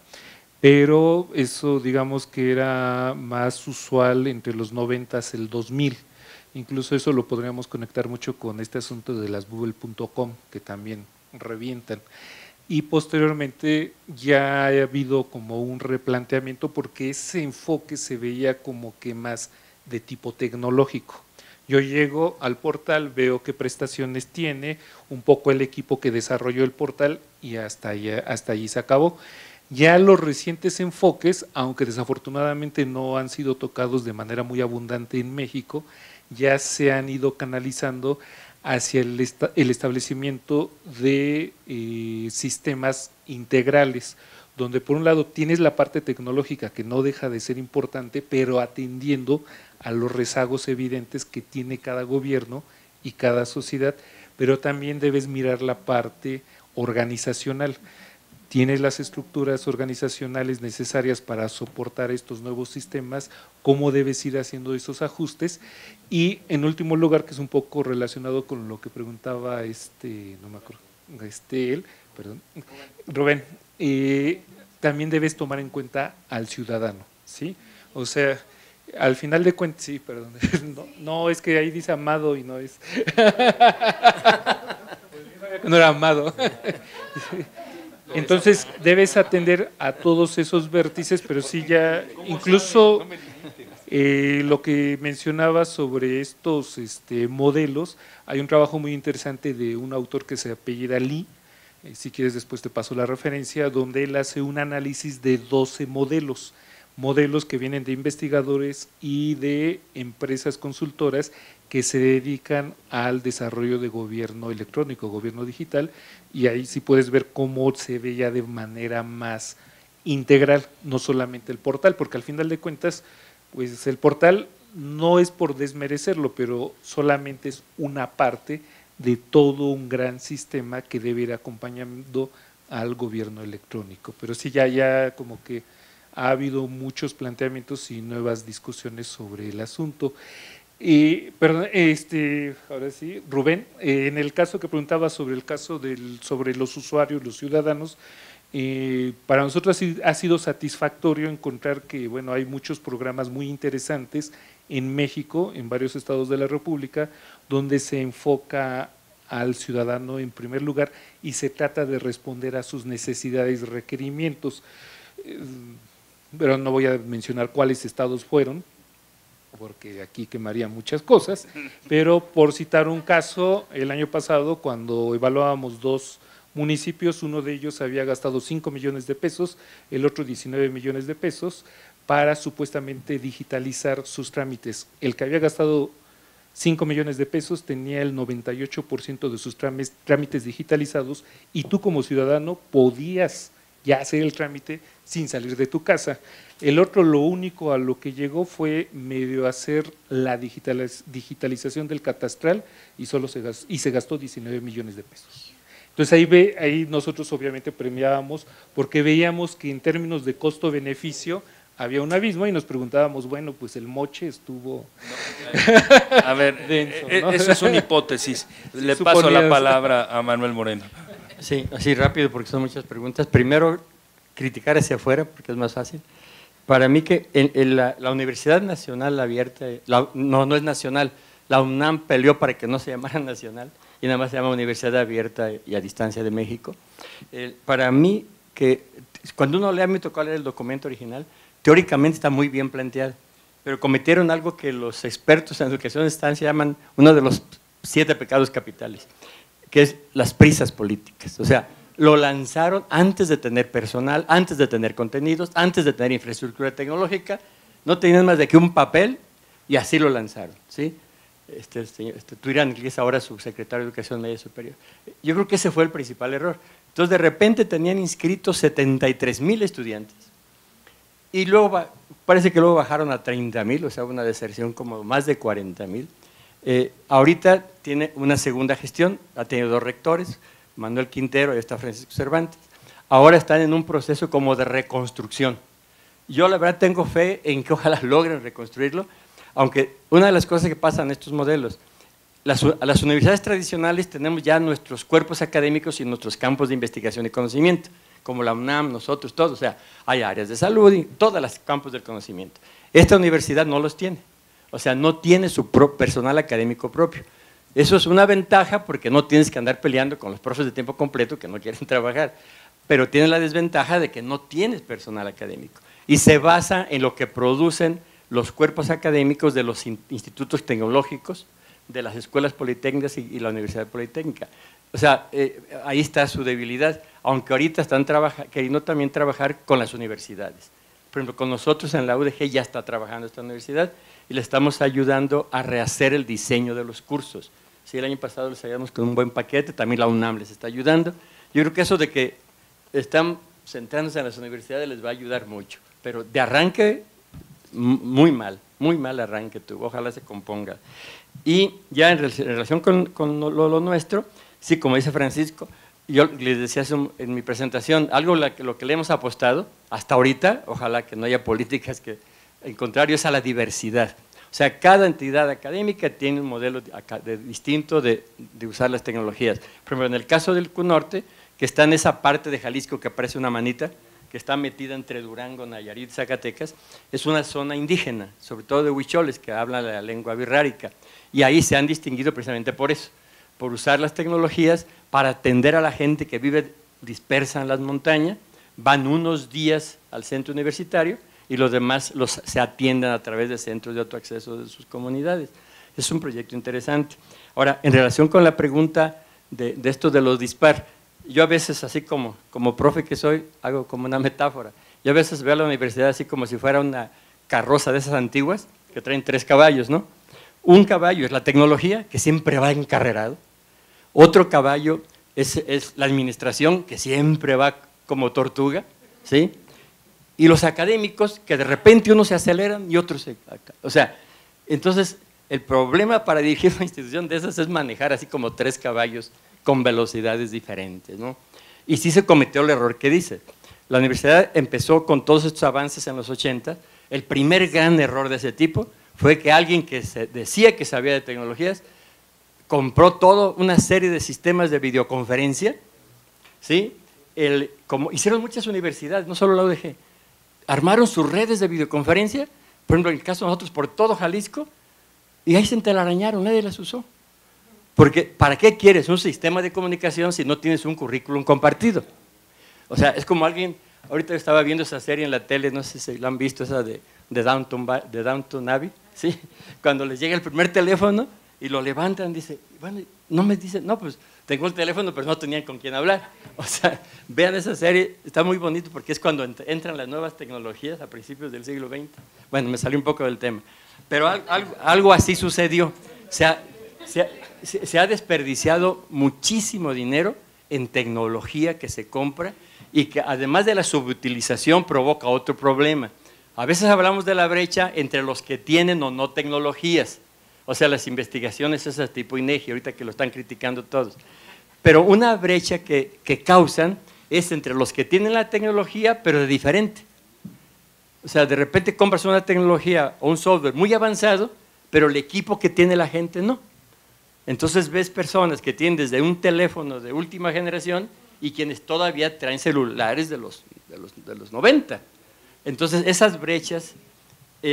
pero eso digamos que era más usual entre los 90s, el 2000. Incluso eso lo podríamos conectar mucho con este asunto de las Google.com, que también revientan. Y posteriormente ya ha habido como un replanteamiento porque ese enfoque se veía como que más de tipo tecnológico. Yo llego al portal, veo qué prestaciones tiene, un poco el equipo que desarrolló el portal y hasta allí se acabó. Ya los recientes enfoques, aunque desafortunadamente no han sido tocados de manera muy abundante en México, ya se han ido canalizando hacia el establecimiento de sistemas integrales, donde por un lado tienes la parte tecnológica que no deja de ser importante, pero atendiendo a los rezagos evidentes que tiene cada gobierno y cada sociedad, pero también debes mirar la parte organizacional. Tienes las estructuras organizacionales necesarias para soportar estos nuevos sistemas, cómo debes ir haciendo esos ajustes, y en último lugar, que es un poco relacionado con lo que preguntaba no me acuerdo, Rubén, también debes tomar en cuenta al ciudadano, ¿sí? O sea, al final de cuentas, sí, perdón, no, es que ahí dice amado y no es, no era amado. Entonces debes atender a todos esos vértices, pero sí ya, incluso lo que mencionaba sobre estos modelos, hay un trabajo muy interesante de un autor que se apellida Lee, si quieres después te paso la referencia, donde él hace un análisis de 12 modelos que vienen de investigadores y de empresas consultoras que se dedican al desarrollo de gobierno electrónico, gobierno digital, y ahí sí puedes ver cómo se ve ya de manera más integral, no solamente el portal, porque al final de cuentas, pues el portal no es por desmerecerlo, pero solamente es una parte de todo un gran sistema que debe ir acompañando al gobierno electrónico. Pero sí, ya como que ha habido muchos planteamientos y nuevas discusiones sobre el asunto. Perdón, ahora sí, Rubén, en el caso que preguntaba sobre el caso sobre los usuarios, los ciudadanos, para nosotros ha sido satisfactorio encontrar que, bueno, hay muchos programas muy interesantes en México, en varios estados de la República, donde se enfoca al ciudadano en primer lugar y se trata de responder a sus necesidades y requerimientos. Pero no voy a mencionar cuáles estados fueron, porque aquí quemaría muchas cosas, pero por citar un caso, el año pasado cuando evaluábamos 2 municipios, uno de ellos había gastado 5 millones de pesos, el otro 19 millones de pesos, para supuestamente digitalizar sus trámites. El que había gastado 5 millones de pesos tenía el 98% de sus trámites digitalizados y tú como ciudadano podías ya hacer el trámite sin salir de tu casa. El otro, lo único a lo que llegó fue medio hacer la digitalización del catastral y se gastó 19 millones de pesos. Entonces ahí nosotros obviamente premiábamos porque veíamos que en términos de costo-beneficio había un abismo y nos preguntábamos, bueno, pues el moche estuvo a ver, denso, ¿no? Eso es una hipótesis. Le paso la palabra a Manuel Moreno. Sí, así rápido porque son muchas preguntas. Primero, criticar hacia afuera porque es más fácil. Para mí que la Universidad Nacional Abierta, no es nacional, la UNAM peleó para que no se llamara nacional y nada más se llama Universidad Abierta y a Distancia de México. Para mí, que cuando uno lee, a mí me tocó leer el documento original, teóricamente está muy bien planteado, pero cometieron algo que los expertos en educación a distancia llaman uno de los 7 pecados capitales, que es las prisas políticas. O sea, lo lanzaron antes de tener personal, antes de tener contenidos, antes de tener infraestructura tecnológica, no tenían más de que un papel y así lo lanzaron, ¿sí? Tuirán, que es ahora subsecretario de Educación Media Superior. Yo creo que ese fue el principal error. Entonces, de repente tenían inscritos 73,000 estudiantes y luego parece que luego bajaron a 30,000, o sea, una deserción como más de 40,000. Ahorita tiene una segunda gestión, ha tenido 2 rectores, Manuel Quintero y está Francisco Cervantes. Ahora están en un proceso como de reconstrucción. Yo la verdad tengo fe en que ojalá logren reconstruirlo, aunque una de las cosas que pasan en estos modelos, a las universidades tradicionales tenemos ya nuestros cuerpos académicos y nuestros campos de investigación y conocimiento, como la UNAM, nosotros, todos, o sea, hay áreas de salud y todos los campos del conocimiento. Esta universidad no los tiene, o sea, no tiene su personal académico propio. Eso es una ventaja porque no tienes que andar peleando con los profes de tiempo completo que no quieren trabajar, pero tiene la desventaja de que no tienes personal académico y se basa en lo que producen los cuerpos académicos de los institutos tecnológicos de las escuelas politécnicas y la Universidad Politécnica. O sea, ahí está su debilidad, aunque ahorita están queriendo también trabajar con las universidades. Por ejemplo, con nosotros en la UDG ya está trabajando esta universidad y le estamos ayudando a rehacer el diseño de los cursos. Sí, el año pasado les ayudamos con un buen paquete, también la UNAM les está ayudando. Yo creo que eso de que están centrándose en las universidades les va a ayudar mucho, pero de arranque muy mal arranque tuvo, ojalá se componga. Y ya en relación con lo nuestro, sí, como dice Francisco, yo les decía en mi presentación, algo lo que le hemos apostado hasta ahorita, ojalá que no haya políticas que, en contrario, es a la diversidad. O sea, cada entidad académica tiene un modelo distinto de usar las tecnologías. Por ejemplo, en el caso del CUNORTE, que está en esa parte de Jalisco que aparece una manita, que está metida entre Durango, Nayarit, Zacatecas, es una zona indígena, sobre todo de huicholes, que hablan la lengua birrárica. Y ahí se han distinguido precisamente por eso, por usar las tecnologías para atender a la gente que vive dispersa en las montañas, van unos días al centro universitario y los demás se atienden a través de centros de autoacceso de sus comunidades. Es un proyecto interesante. Ahora, en relación con la pregunta de esto de los dispar, yo a veces, así como profe que soy, hago como una metáfora. Yo a veces veo a la universidad así como si fuera una carroza de esas antiguas que traen 3 caballos, ¿no? Un caballo es la tecnología, que siempre va encarrerado. Otro caballo es la administración, que siempre va como tortuga, ¿sí? Y los académicos, que de repente unos se aceleran y otros se... O sea, entonces el problema para dirigir una institución de esas es manejar así como 3 caballos con velocidades diferentes, ¿no? Y sí se cometió el error que dice. La universidad empezó con todos estos avances en los 80. El primer gran error de ese tipo fue que alguien que decía que sabía de tecnologías compró toda una serie de sistemas de videoconferencia, ¿sí? Como hicieron muchas universidades, no solo la UDG, armaron sus redes de videoconferencia, por ejemplo, en el caso de nosotros, por todo Jalisco, y ahí se entelarañaron, nadie las usó. Porque, ¿para qué quieres un sistema de comunicación si no tienes un currículum compartido? O sea, es como alguien, ahorita estaba viendo esa serie en la tele, no sé si la han visto, esa de Downton Abbey, ¿sí? Cuando les llega el primer teléfono y lo levantan, dice, bueno, no me dicen, no, pues tengo el teléfono, pero no tenían con quién hablar. O sea, vean esa serie, está muy bonito porque es cuando entran las nuevas tecnologías a principios del siglo XX. Bueno, me salí un poco del tema, pero algo así sucedió. Se ha desperdiciado muchísimo dinero en tecnología que se compra y que además de la subutilización provoca otro problema. A veces hablamos de la brecha entre los que tienen o no tecnologías, o sea, las investigaciones esas tipo INEGI, ahorita que lo están criticando todos. Pero una brecha que causan es entre los que tienen la tecnología, pero de diferente. O sea, de repente compras una tecnología o un software muy avanzado, pero el equipo que tiene la gente no. Entonces ves personas que tienen desde un teléfono de última generación y quienes todavía traen celulares de los 90. Entonces esas brechas,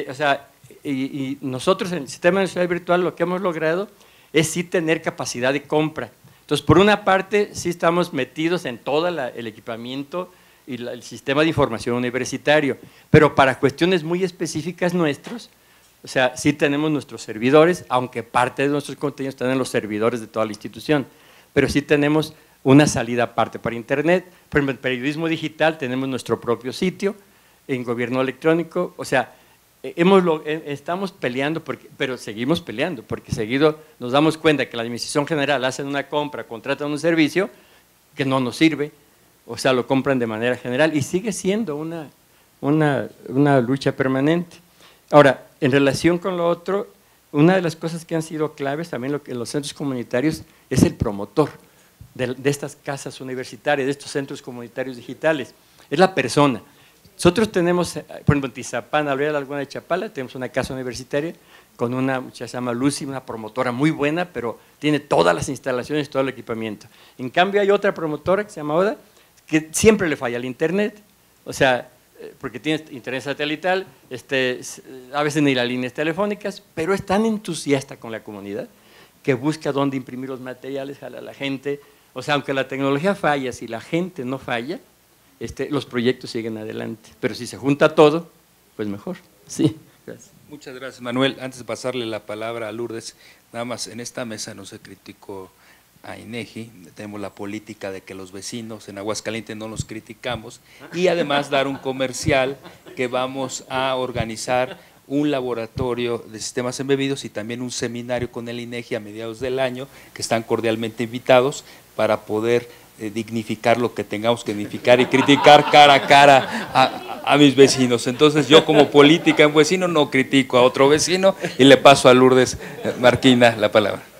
o sea, y nosotros en el sistema de universidad virtual lo que hemos logrado es sí tener capacidad de compra. Entonces, por una parte, sí estamos metidos en todo el equipamiento y el sistema de información universitario, pero para cuestiones muy específicas nuestros, o sea, sí tenemos nuestros servidores, aunque parte de nuestros contenidos están en los servidores de toda la institución, pero sí tenemos una salida aparte para Internet. Por ejemplo, en periodismo digital tenemos nuestro propio sitio, en gobierno electrónico, o sea, estamos peleando, pero seguimos peleando, porque seguido nos damos cuenta que la Administración General hace una compra, contratan un servicio que no nos sirve, o sea, lo compran de manera general y sigue siendo una lucha permanente. Ahora, en relación con lo otro, una de las cosas que han sido claves también en los centros comunitarios es el promotor de estas casas universitarias, de estos centros comunitarios digitales, es la persona. Nosotros tenemos, por ejemplo, en Tizapán, Alvear de la Laguna de Chapala, tenemos una casa universitaria con una muchacha que se llama Lucy, una promotora muy buena, pero tiene todas las instalaciones, todo el equipamiento. En cambio, hay otra promotora que se llama Oda, que siempre le falla el internet, o sea, porque tiene internet satelital, a veces ni las líneas telefónicas, pero es tan entusiasta con la comunidad que busca dónde imprimir los materiales, jala a la gente. O sea, aunque la tecnología falla, si la gente no falla, los proyectos siguen adelante. Pero si se junta todo, pues mejor. Sí, gracias. Muchas gracias, Manuel. Antes de pasarle la palabra a Lourdes, Nada más, en esta mesa no se criticó a INEGI, tenemos la política de que los vecinos en Aguascalientes no los criticamos, y además dar un comercial que vamos a organizar un laboratorio de sistemas embebidos y también un seminario con el INEGI a mediados del año, que están cordialmente invitados para poder dignificar lo que tengamos que dignificar y criticar cara a cara a mis vecinos. Entonces yo como política en vecino no critico a otro vecino y le paso a Lourdes Marquina la palabra.